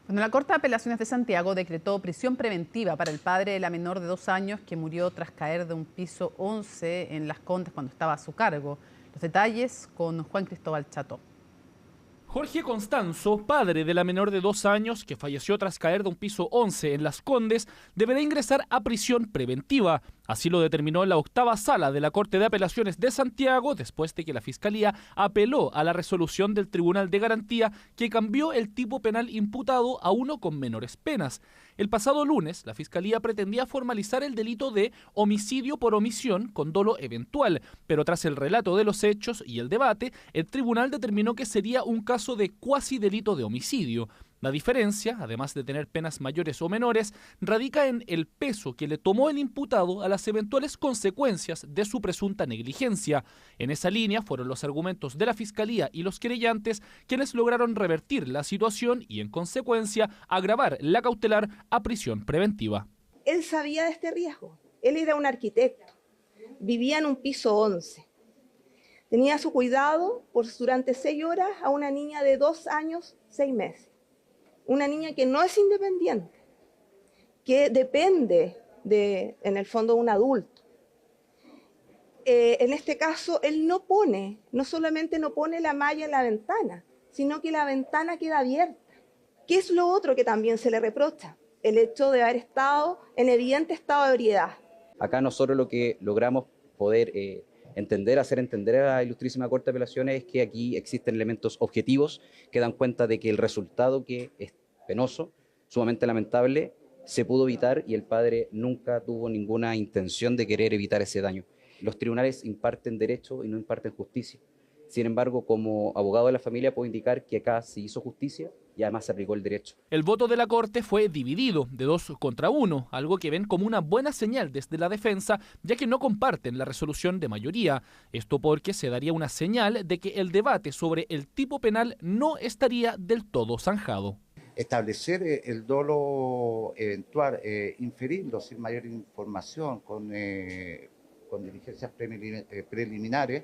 S1: Bueno, la Corte de Apelaciones de Santiago decretó prisión preventiva para el padre de la menor de 2 años que murió tras caer de un piso 11 en Las Condes cuando estaba a su cargo. Los detalles con Juan Cristóbal Chato.
S4: Jorge Constanzo, padre de la menor de 2 años que falleció tras caer de un piso 11 en Las Condes, deberá ingresar a prisión preventiva. Así lo determinó la 8ª Sala de la Corte de Apelaciones de Santiago después de que la Fiscalía apeló a la resolución del Tribunal de Garantía que cambió el tipo penal imputado a uno con menores penas. El pasado lunes, la Fiscalía pretendía formalizar el delito de homicidio por omisión con dolo eventual, pero tras el relato de los hechos y el debate, el tribunal determinó que sería un caso de cuasi delito de homicidio. La diferencia, además de tener penas mayores o menores, radica en el peso que le tomó el imputado a las eventuales consecuencias de su presunta negligencia. En esa línea fueron los argumentos de la Fiscalía y los querellantes quienes lograron revertir la situación y, en consecuencia, agravar la cautelar a prisión preventiva.
S5: Él sabía de este riesgo. Él era un arquitecto. Vivía en un piso 11. Tenía a su cuidado durante 6 horas a una niña de 2 años, 6 meses. Una niña que no es independiente, que depende en el fondo, de un adulto. En este caso, él no solamente no pone la malla en la ventana, sino que la ventana queda abierta. ¿Qué es lo otro que también se le reprocha? El hecho de haber estado en evidente estado de ebriedad.
S6: Acá nosotros lo que logramos poder hacer entender a la Ilustrísima Corte de Apelaciones es que aquí existen elementos objetivos que dan cuenta de que el resultado, que es penoso, sumamente lamentable, se pudo evitar y el padre nunca tuvo ninguna intención de querer evitar ese daño. Los tribunales imparten derecho y no imparten justicia. Sin embargo, como abogado de la familia puedo indicar que acá se hizo justicia y además se aplicó el derecho.
S4: El voto de la Corte fue dividido de 2 contra 1, algo que ven como una buena señal desde la defensa, ya que no comparten la resolución de mayoría. Esto porque se daría una señal de que el debate sobre el tipo penal no estaría del todo zanjado.
S7: Establecer el dolo eventual, inferirlo sin mayor información, con diligencias preliminares,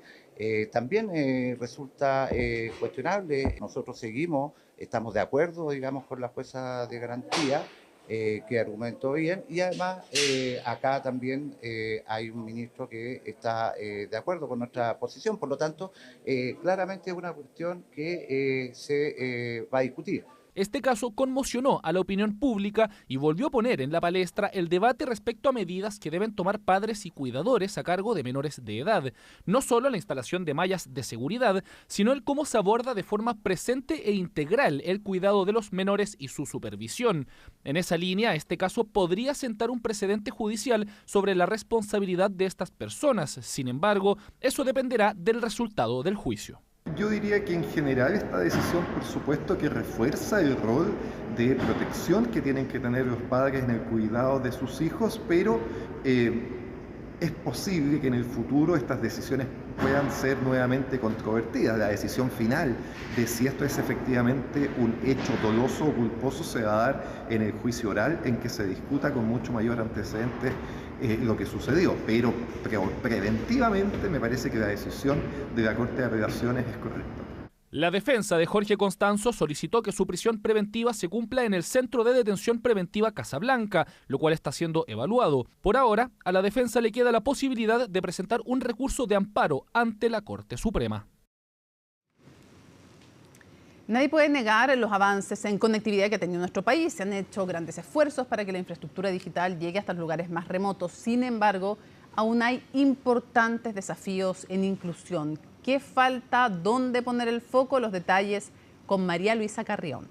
S7: también resulta cuestionable. Nosotros estamos de acuerdo, digamos, con la jueza de garantía, que argumentó bien, y además acá también hay un ministro que está de acuerdo con nuestra posición. Por lo tanto, claramente es una cuestión que se va a discutir.
S4: Este caso conmocionó a la opinión pública y volvió a poner en la palestra el debate respecto a medidas que deben tomar padres y cuidadores a cargo de menores de edad. No solo la instalación de mallas de seguridad, sino el cómo se aborda de forma presente e integral el cuidado de los menores y su supervisión. En esa línea, este caso podría sentar un precedente judicial sobre la responsabilidad de estas personas. Sin embargo, eso dependerá del resultado del juicio.
S8: Yo diría que en general esta decisión, por supuesto, que refuerza el rol de protección que tienen que tener los padres en el cuidado de sus hijos, pero es posible que en el futuro estas decisiones puedan ser nuevamente controvertidas. La decisión final de si esto es efectivamente un hecho doloso o culposo se va a dar en el juicio oral, en que se discuta con mucho mayor antecedente lo que sucedió, pero preventivamente me parece que la decisión de la Corte de Apelaciones es correcta.
S4: La defensa de Jorge Constanzo solicitó que su prisión preventiva se cumpla en el Centro de Detención Preventiva Casablanca, lo cual está siendo evaluado. Por ahora, a la defensa le queda la posibilidad de presentar un recurso de amparo ante la Corte Suprema.
S1: Nadie puede negar los avances en conectividad que ha tenido nuestro país. Se han hecho grandes esfuerzos para que la infraestructura digital llegue hasta los lugares más remotos. Sin embargo, aún hay importantes desafíos en inclusión. ¿Qué falta? ¿Dónde poner el foco? Los detalles con María Luisa Carrión.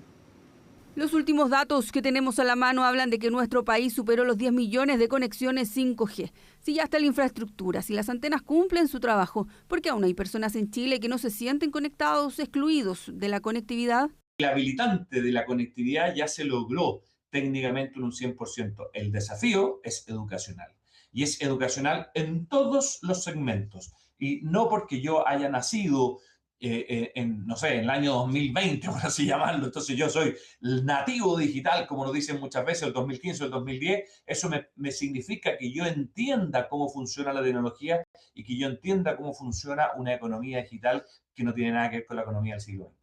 S10: Los últimos datos que tenemos a la mano hablan de que nuestro país superó los 10 millones de conexiones 5G. Si ya está la infraestructura, si las antenas cumplen su trabajo, ¿por qué aún hay personas en Chile que no se sienten conectados, excluidos de la conectividad?
S27: El habilitante de la conectividad ya se logró,
S9: técnicamente un 100%. El desafío es educacional. Y es educacional en todos los segmentos. Y no porque yo haya nacido no sé, en el año 2020, por así llamarlo, entonces yo soy nativo digital, como nos dicen muchas veces, el 2015 o el 2010, eso me significa que yo entienda cómo funciona la tecnología y que yo entienda cómo funciona una economía digital que no tiene nada que ver con la economía del siglo XX.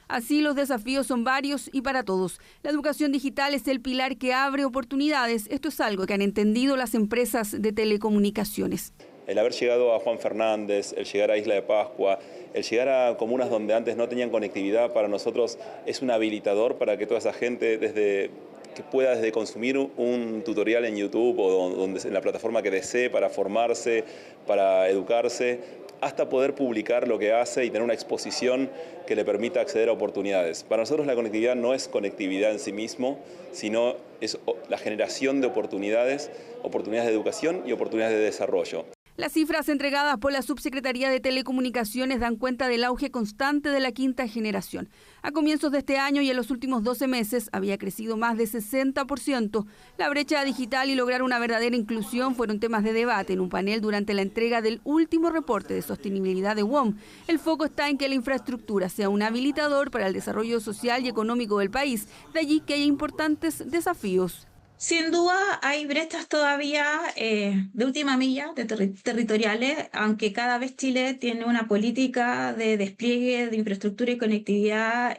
S10: Así, los desafíos son varios y para todos. La educación digital es el pilar que abre oportunidades. Esto es algo que han entendido las empresas de telecomunicaciones.
S11: El haber llegado a Juan Fernández, el llegar a Isla de Pascua, el llegar a comunas donde antes no tenían conectividad, para nosotros es un habilitador para que toda esa gente que pueda desde consumir un tutorial en YouTube o en la plataforma que desee para formarse, para educarse, hasta poder publicar lo que hace y tener una exposición que le permita acceder a oportunidades. Para nosotros la conectividad no es conectividad en sí mismo, sino es la generación de oportunidades de educación y oportunidades de desarrollo.
S10: Las cifras entregadas por la Subsecretaría de Telecomunicaciones dan cuenta del auge constante de la quinta generación. A comienzos de este año y en los últimos 12 meses había crecido más de 60%. La brecha digital y lograr una verdadera inclusión fueron temas de debate en un panel durante la entrega del último reporte de sostenibilidad de WOM. El foco está en que la infraestructura sea un habilitador para el desarrollo social y económico del país. De allí que haya importantes desafíos.
S12: Sin duda hay brechas todavía de última milla, territoriales, aunque cada vez Chile tiene una política de despliegue de infraestructura y conectividad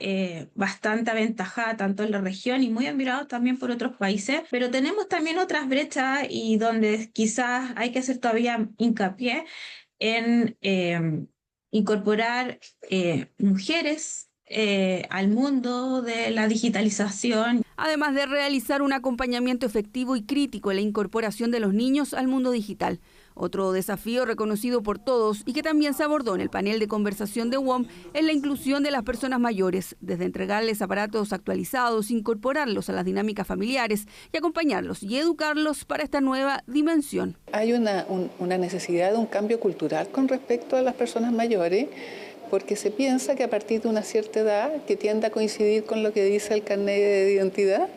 S12: bastante aventajada, tanto en la región y muy admirados también por otros países, pero tenemos también otras brechas y donde quizás hay que hacer todavía hincapié en incorporar mujeres al mundo de la digitalización.
S10: Además de realizar un acompañamiento efectivo y crítico en la incorporación de los niños al mundo digital. Otro desafío reconocido por todos y que también se abordó en el panel de conversación de WOM es la inclusión de las personas mayores, desde entregarles aparatos actualizados, incorporarlos a las dinámicas familiares y acompañarlos y educarlos para esta nueva dimensión.
S13: Hay una necesidad de un cambio cultural con respecto a las personas mayores, porque se piensa que a partir de una cierta edad, que tiende a coincidir con lo que dice el carnet de identidad,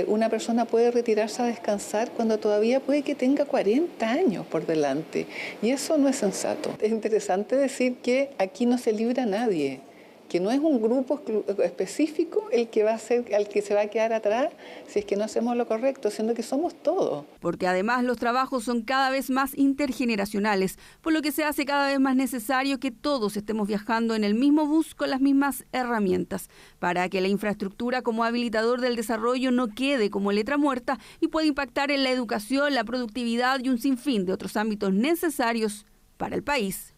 S13: una persona puede retirarse a descansar cuando todavía puede que tenga 40 años por delante. Y eso no es sensato. Es interesante decir que aquí no se libra a nadie, que no es un grupo específico el que va a ser, al que se va a quedar atrás si es que no hacemos lo correcto, siendo que somos todos.
S10: Porque además los trabajos son cada vez más intergeneracionales, por lo que se hace cada vez más necesario que todos estemos viajando en el mismo bus con las mismas herramientas, para que la infraestructura como habilitador del desarrollo no quede como letra muerta y pueda impactar en la educación, la productividad y un sinfín de otros ámbitos necesarios para el país.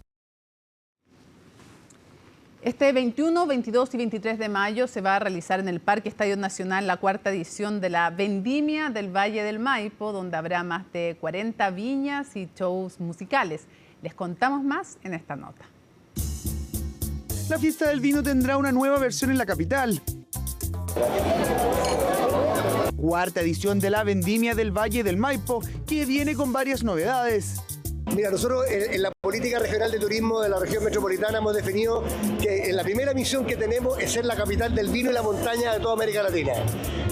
S1: Este 21, 22 y 23 de mayo se va a realizar en el Parque Estadio Nacional la cuarta edición de la Vendimia del Valle del Maipo, donde habrá más de 40 viñas y shows musicales. Les contamos más en esta nota.
S14: La fiesta del vino tendrá una nueva versión en la capital. Cuarta edición de la Vendimia del Valle del Maipo, que viene con varias novedades.
S17: Mira, nosotros en la política regional de turismo de la región metropolitana hemos definido que la primera misión que tenemos es ser la capital del vino y la montaña de toda América Latina.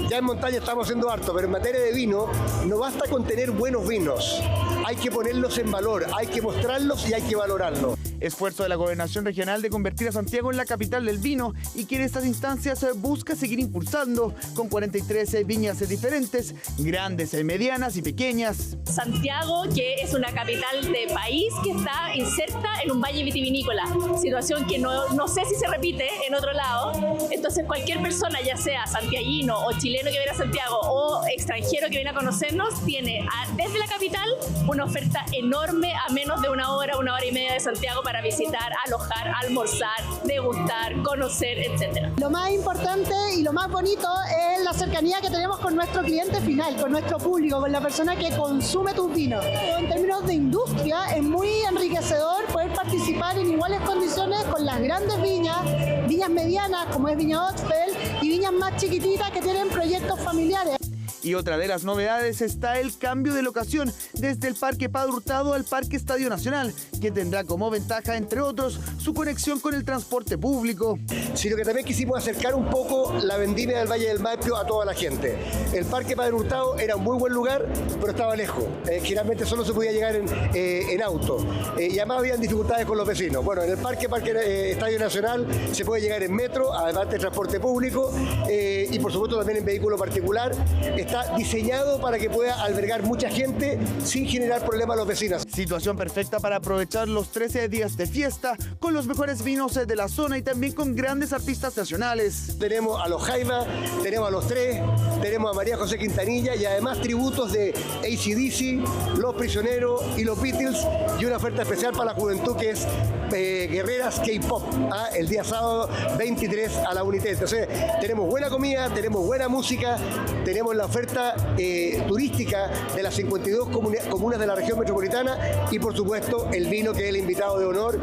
S17: Ya en montaña estamos haciendo harto, pero en materia de vino no basta con tener buenos vinos. Hay que ponerlos en valor, hay que mostrarlos y hay que valorarlos.
S14: Esfuerzo de la Gobernación Regional de convertir a Santiago en la capital del vino y que en estas instancias busca seguir impulsando con 43 viñas diferentes, grandes, medianas y pequeñas.
S27: Santiago, que es una capital de país que está inserta en un valle vitivinícola, situación que no sé si se repite en otro lado. Entonces cualquier persona, ya sea santiaguino o chileno que viene a Santiago o extranjero que viene a conocernos, tiene desde la capital una oferta enorme a menos de una hora y media de Santiago para visitar, alojar, almorzar, degustar, conocer, etc.
S28: Lo más importante y lo más bonito es la cercanía que tenemos con nuestro cliente final, con nuestro público, con la persona que consume tus vinos. En términos de industria es muy enriquecedor poder participar en iguales condiciones con las grandes viñas medianas como es Viña Oxfeld y viñas más chiquititas que tienen proyectos familiares.
S14: Y otra de las novedades está el cambio de locación desde el Parque Padre Hurtado al Parque Estadio Nacional, que tendrá como ventaja, entre otros, su conexión con el transporte público.
S17: Sino que también quisimos acercar un poco la vendimia del Valle del Maipo a toda la gente. El Parque Padre Hurtado era un muy buen lugar, pero estaba lejos. Generalmente solo se podía llegar en auto. Y además habían dificultades con los vecinos. Bueno, en el Parque Estadio Nacional se puede llegar en metro, además de transporte público, y por supuesto también en vehículo particular. Está diseñado para que pueda albergar mucha gente sin generar problemas a los vecinos.
S14: Situación perfecta para aprovechar los 13 días de fiesta con los mejores vinos de la zona y también con grandes artistas nacionales.
S17: Tenemos a los Jaima, tenemos a los Tres, tenemos a María José Quintanilla y además tributos de AC/DC, Los Prisioneros y los Beatles, y una oferta especial para la juventud que es Guerreras K-Pop, el día sábado 23 a la Unité. Entonces tenemos buena comida, tenemos buena música, tenemos la oferta turística de las 52 comunas de la región metropolitana y por supuesto el vino, que es el invitado de honor.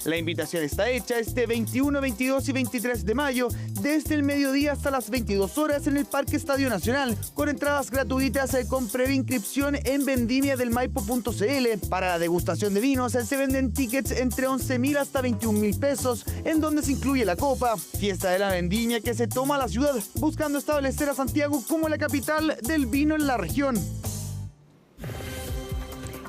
S14: La invitación está hecha este 21, 22 y 23 de mayo desde el mediodía hasta las 22 horas en el Parque Estadio Nacional, con entradas gratuitas con previa inscripción en vendimiadelmaipo.cl. Para la degustación de vinos se venden tickets entre 11.000 hasta 21.000 pesos, en donde se incluye la copa. Fiesta de la vendimia que se toma a la ciudad, buscando establecer a Santiago como la capital del vino en la región.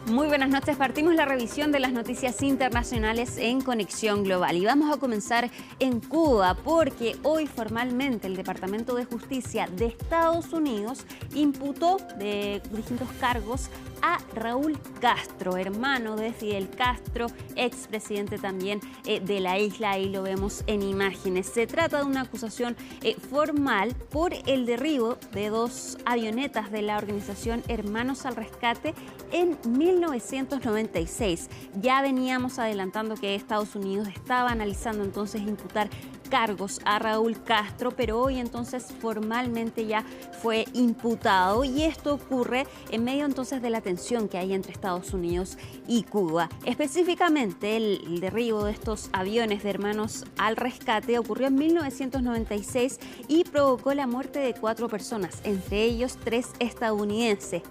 S2: Muy buenas noches, partimos la revisión de las noticias internacionales en Conexión Global y vamos a comenzar en Cuba porque hoy formalmente el Departamento de Justicia de Estados Unidos imputó de distintos cargos a Raúl Castro, hermano de Fidel Castro, expresidente también de la isla, ahí lo vemos en imágenes. Se trata de una acusación formal por el derribo de 2 avionetas de la organización Hermanos al Rescate en 1996. Ya veníamos adelantando que Estados Unidos estaba analizando entonces imputar cargos a Raúl Castro, pero hoy entonces formalmente ya fue imputado y esto ocurre en medio entonces de la tensión que hay entre Estados Unidos y Cuba. Específicamente el derribo de estos aviones de Hermanos al Rescate ocurrió en 1996 y provocó la muerte de 4 personas, entre ellos 3 estadounidenses.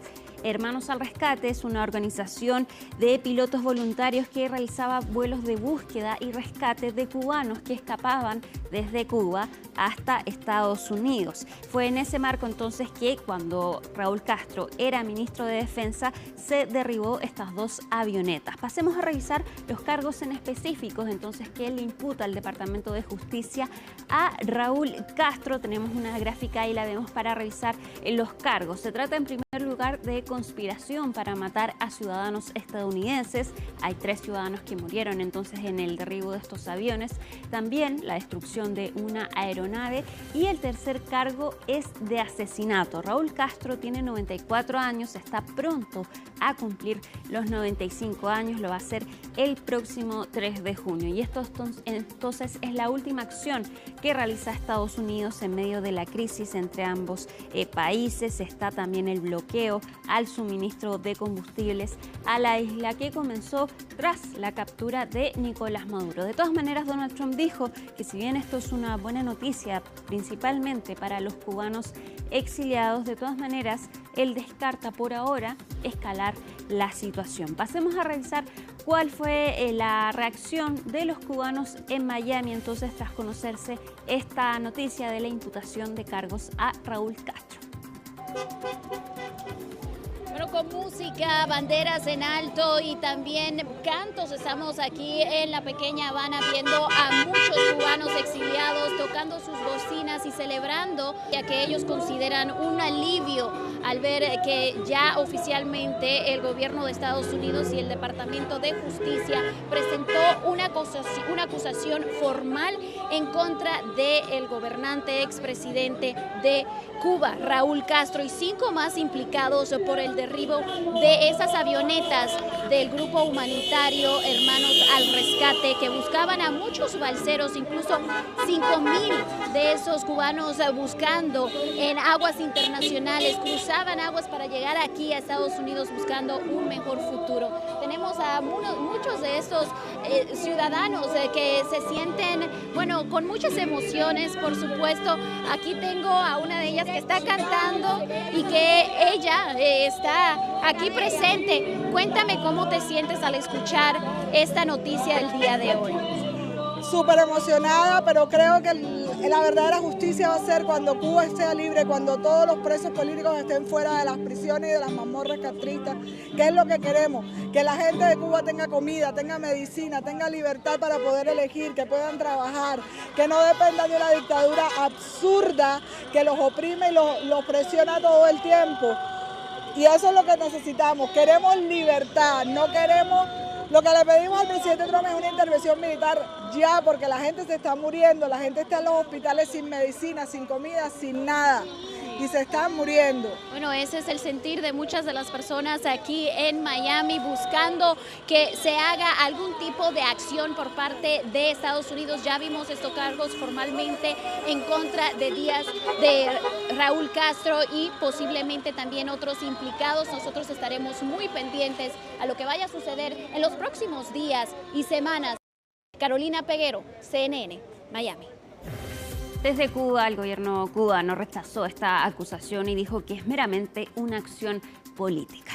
S2: Hermanos al Rescate es una organización de pilotos voluntarios que realizaba vuelos de búsqueda y rescate de cubanos que escapaban desde Cuba hasta Estados Unidos. Fue en ese marco entonces que cuando Raúl Castro era ministro de Defensa se derribó estas 2 avionetas. Pasemos a revisar los cargos en específicos entonces que le imputa al Departamento de Justicia a Raúl Castro. Tenemos una gráfica ahí, la vemos para revisar los cargos. Se trata en primer lugar de conspiración para matar a ciudadanos estadounidenses. Hay 3 ciudadanos que murieron entonces en el derribo de estos aviones. También la destrucción de una aeronave y el tercer cargo es de asesinato. Raúl Castro tiene 94 años, está pronto a cumplir los 95 años, lo va a hacer el próximo 3 de junio y esto entonces es la última acción que realiza Estados Unidos en medio de la crisis entre ambos países. Está también el bloqueo al suministro de combustibles a la isla que comenzó tras la captura de Nicolás Maduro. De todas maneras, Donald Trump dijo que si bien esto es una buena noticia, principalmente para los cubanos exiliados, de todas maneras, él descarta por ahora escalar la situación. Pasemos a revisar cuál fue la reacción de los cubanos en Miami, entonces, tras conocerse esta noticia de la imputación de cargos a Raúl Castro.
S15: Bueno, con música, banderas en alto y también cantos, estamos aquí en la pequeña Habana viendo a muchos cubanos exiliados tocando sus bocinas y celebrando, ya que ellos consideran un alivio al ver que ya oficialmente el gobierno de Estados Unidos y el Departamento de Justicia presentó una acusación formal en contra del gobernante expresidente de Cuba, Raúl Castro, y 5 más implicados por el derribo de esas avionetas del grupo humanitario Hermanos al Rescate que buscaban a muchos balseros, incluso 5.000 de esos cubanos buscando en aguas internacionales cruzar cruzaban aguas para llegar aquí a Estados Unidos buscando un mejor futuro. Tenemos a muchos de estos ciudadanos que se sienten, bueno, con muchas emociones, por supuesto. Aquí tengo a una de ellas que está cantando y que ella está aquí presente. Cuéntame cómo te sientes al escuchar esta noticia el día de hoy.
S16: Súper emocionada, pero creo que la verdadera justicia va a ser cuando Cuba esté libre, cuando todos los presos políticos estén fuera de las prisiones y de las mazmorras castristas, que es lo que queremos, que la gente de Cuba tenga comida, tenga medicina, tenga libertad para poder elegir, que puedan trabajar, que no dependan de una dictadura absurda que los oprime y los presiona todo el tiempo. Y eso es lo que necesitamos, queremos libertad, no queremos... Lo que le pedimos al presidente Trump es una intervención militar ya, porque la gente se está muriendo, la gente está en los hospitales sin medicina, sin comida, sin nada, y se están muriendo.
S15: Bueno, ese es el sentir de muchas de las personas aquí en Miami, buscando que se haga algún tipo de acción por parte de Estados Unidos. Ya vimos estos cargos formalmente en contra de Díaz, de Raúl Castro y posiblemente también otros implicados. Nosotros estaremos muy pendientes a lo que vaya a suceder en los próximos días y semanas. Carolina Peguero, CNN, Miami.
S2: Desde Cuba, el gobierno cubano rechazó esta acusación y dijo que es meramente una acción política.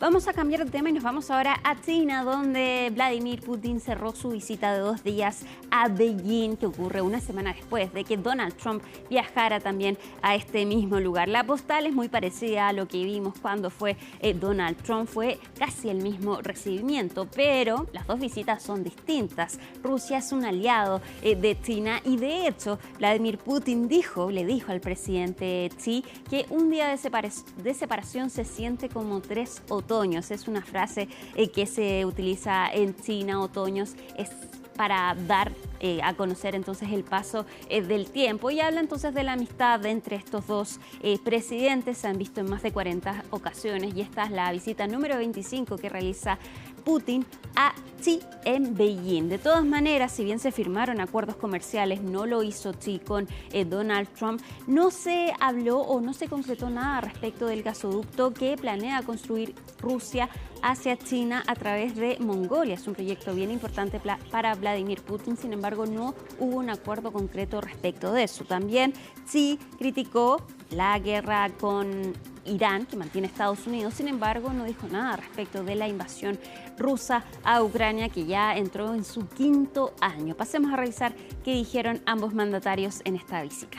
S2: Vamos a cambiar de tema y nos vamos ahora a China, donde Vladimir Putin cerró su visita de 2 días a Beijing, que ocurre una semana después de que Donald Trump viajara también a este mismo lugar. La postal es muy parecida a lo que vimos cuando fue Donald Trump, fue casi el mismo recibimiento, pero las dos visitas son distintas. Rusia es un aliado de China y de hecho Vladimir Putin le dijo al presidente Xi que un día de separación se siente como 3 otoños. Es una frase que se utiliza en China. Otoños es para dar a conocer entonces el paso del tiempo, y habla entonces de la amistad entre estos dos presidentes. Se han visto en más de 40 ocasiones y esta es la visita número 25 que realiza Putin a Xi en Beijing. De todas maneras, si bien se firmaron acuerdos comerciales, no lo hizo Xi con Donald Trump. No se habló o no se concretó nada respecto del gasoducto que planea construir Rusia hacia China a través de Mongolia. Es un proyecto bien importante para Vladimir Putin, sin embargo no hubo un acuerdo concreto respecto de eso. También Xi criticó la guerra con Irán que mantiene Estados Unidos, sin embargo no dijo nada respecto de la invasión rusa a Ucrania, que ya entró en su 5º año. Pasemos a revisar qué dijeron ambos mandatarios en esta visita.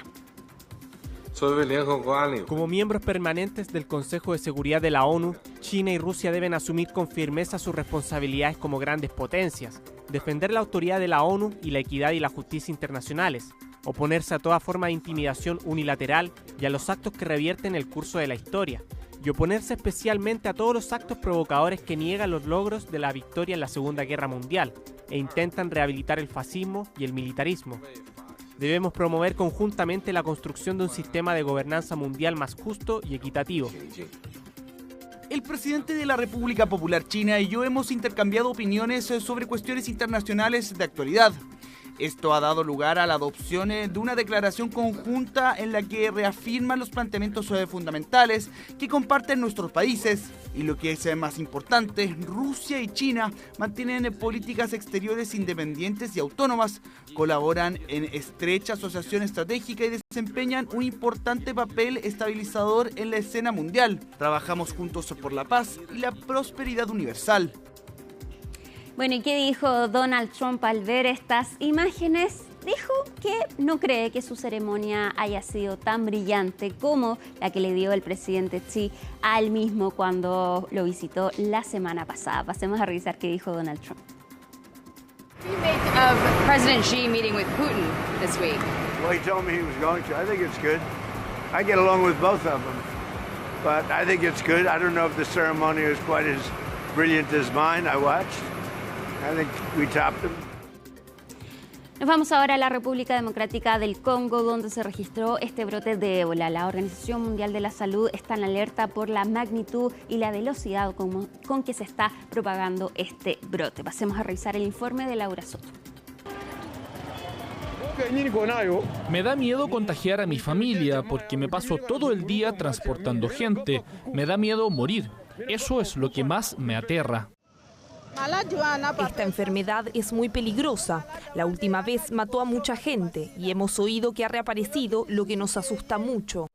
S18: Como miembros permanentes del Consejo de Seguridad de la ONU, China y Rusia deben asumir con firmeza sus responsabilidades como grandes potencias, defender la autoridad de la ONU y la equidad y la justicia internacionales, oponerse a toda forma de intimidación unilateral y a los actos que revierten el curso de la historia, y oponerse especialmente a todos los actos provocadores que niegan los logros de la victoria en la Segunda Guerra Mundial e intentan rehabilitar el fascismo y el militarismo. Debemos promover conjuntamente la construcción de un sistema de gobernanza mundial más justo y equitativo.
S14: El presidente de la República Popular China y yo hemos intercambiado opiniones sobre cuestiones internacionales de actualidad. Esto ha dado lugar a la adopción de una declaración conjunta en la que reafirman los planteamientos fundamentales que comparten nuestros países. Y lo que es más importante, Rusia y China mantienen políticas exteriores independientes y autónomas, colaboran en estrecha asociación estratégica y desempeñan un importante papel estabilizador en la escena mundial. Trabajamos juntos por la paz y la prosperidad universal.
S2: Bueno, ¿y qué dijo Donald Trump al ver estas imágenes? Dijo que no cree que su ceremonia haya sido tan brillante como la que le dio el presidente Xi al mismo cuando lo visitó la semana pasada. Pasemos a revisar qué dijo Donald Trump.
S19: What do you make of President Xi meeting with Putin this week?
S20: Well, he told me he was going to. I think it's good. I get along with both of them, but I think it's good. I don't know if the ceremony was quite as brilliant as mine. I watched. I think we topped them.
S2: Nos vamos ahora a la República Democrática del Congo, donde se registró este brote de ébola. La Organización Mundial de la Salud está en alerta por la magnitud y la velocidad con que se está propagando este brote. Pasemos a revisar el informe de Laura Soto.
S4: Me da miedo contagiar a mi familia porque me paso todo el día transportando gente. Me da miedo morir. Eso es lo que más me aterra.
S3: Esta enfermedad es muy peligrosa. La última vez mató a mucha gente y hemos oído que ha reaparecido, lo que nos asusta mucho.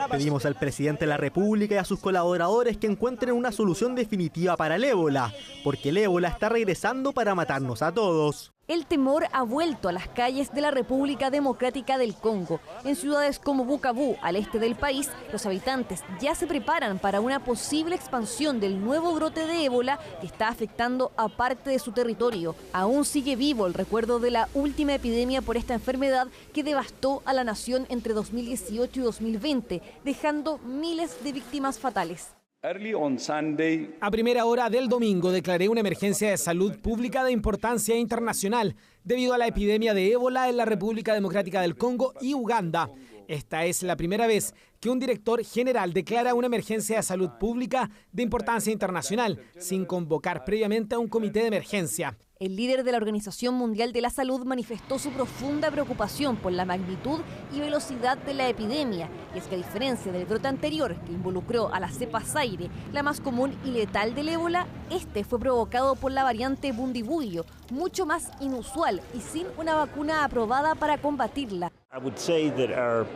S5: Pedimos al presidente de la República y a sus colaboradores que encuentren una solución definitiva para el ébola, porque el ébola está regresando para matarnos a todos.
S3: El temor ha vuelto a las calles de la República Democrática del Congo. En ciudades como Bukavu, al este del país, los habitantes ya se preparan para una posible expansión del nuevo brote de ébola que está afectando a parte de su territorio. Aún sigue vivo el recuerdo de la última epidemia por esta enfermedad que devastó a la nación entre 2018 y 2020, dejando miles de víctimas fatales.
S21: A primera hora del domingo declaré una emergencia de salud pública de importancia internacional debido a la epidemia de ébola en la República Democrática del Congo y Uganda. Esta es la primera vez que un director general declara una emergencia de salud pública de importancia internacional sin convocar previamente a un comité de emergencia.
S3: El líder de la Organización Mundial de la Salud manifestó su profunda preocupación por la magnitud y velocidad de la epidemia. Y es que a diferencia del brote anterior, que involucró a la cepa Zaire, la más común y letal del ébola, este fue provocado por la variante Bundibugyo, mucho más inusual y sin una vacuna aprobada para combatirla.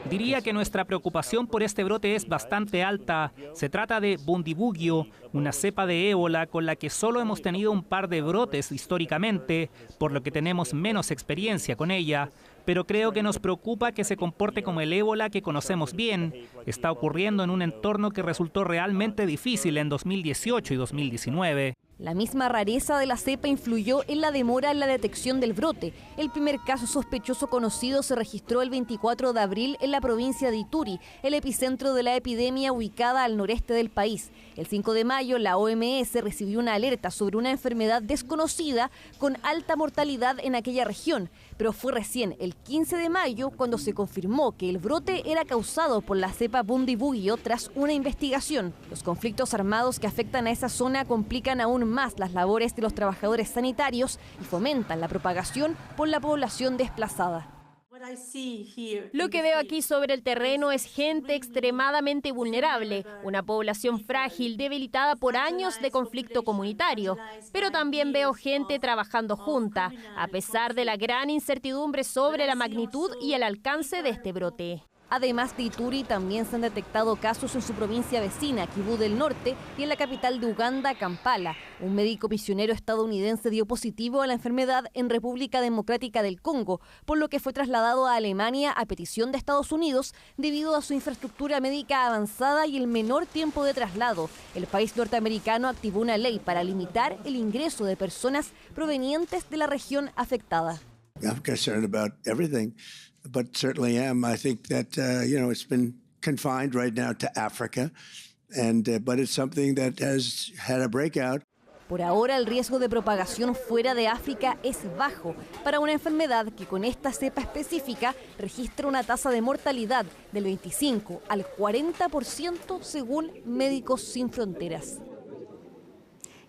S22: Diría que nuestra preocupación por este brote es bastante alta. Se trata de Bundibugyo, una cepa de ébola con la que solo hemos tenido un par de brotes históricamente, por lo que tenemos menos experiencia con ella. Pero creo que nos preocupa que se comporte como el ébola que conocemos bien. Está ocurriendo en un entorno que resultó realmente difícil en 2018 y 2019.
S3: La misma rareza de la cepa influyó en la demora en la detección del brote. El primer caso sospechoso conocido se registró el 24 de abril en la provincia de Ituri, el epicentro de la epidemia ubicada al noreste del país. El 5 de mayo, la OMS recibió una alerta sobre una enfermedad desconocida con alta mortalidad en aquella región, pero fue recién el 15 de mayo cuando se confirmó que el brote era causado por la cepa Bundibugyo tras una investigación. Los conflictos armados que afectan a esa zona complican aún más las labores de los trabajadores sanitarios y fomentan la propagación por la población desplazada.
S23: Lo que veo aquí sobre el terreno es gente extremadamente vulnerable, una población frágil, debilitada por años de conflicto comunitario. Pero también veo gente trabajando junta, a pesar de la gran incertidumbre sobre la magnitud y el alcance de este brote.
S3: Además de Ituri, también se han detectado casos en su provincia vecina, Kivu del Norte, y en la capital de Uganda, Kampala. Un médico misionero estadounidense dio positivo a la enfermedad en República Democrática del Congo, por lo que fue trasladado a Alemania a petición de Estados Unidos debido a su infraestructura médica avanzada y el menor tiempo de traslado. El país norteamericano activó una ley para limitar el ingreso de personas provenientes de la región afectada.
S24: But certainly am. I think that, it's been confined right now to Africa, but it's something that has had a breakout.
S3: Por ahora, el riesgo de propagación fuera de África es bajo para una enfermedad que con esta cepa específica registra una tasa de mortalidad del 25 al 40% según Médicos Sin Fronteras.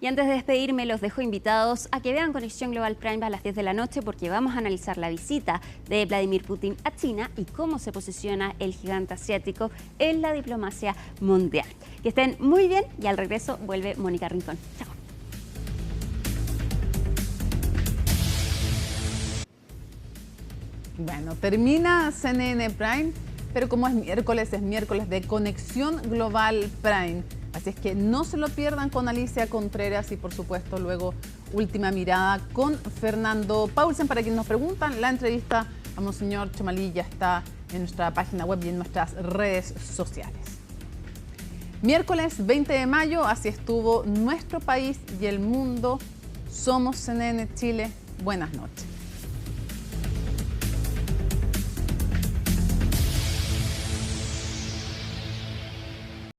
S2: Y antes de despedirme, los dejo invitados a que vean Conexión Global Prime a las 10 de la noche porque vamos a analizar la visita de Vladimir Putin a China y cómo se posiciona el gigante asiático en la diplomacia mundial. Que estén muy bien y al regreso vuelve Mónica Rincón. Chao.
S1: Bueno, termina CNN Prime, pero como es miércoles de Conexión Global Prime. Así es que no se lo pierdan con Alicia Contreras y, por supuesto, luego Última Mirada con Fernando Paulsen. Para quienes nos preguntan, la entrevista a Monseñor Chomalí ya está en nuestra página web y en nuestras redes sociales. Miércoles 20 de mayo, así estuvo nuestro país y el mundo. Somos CNN Chile. Buenas noches.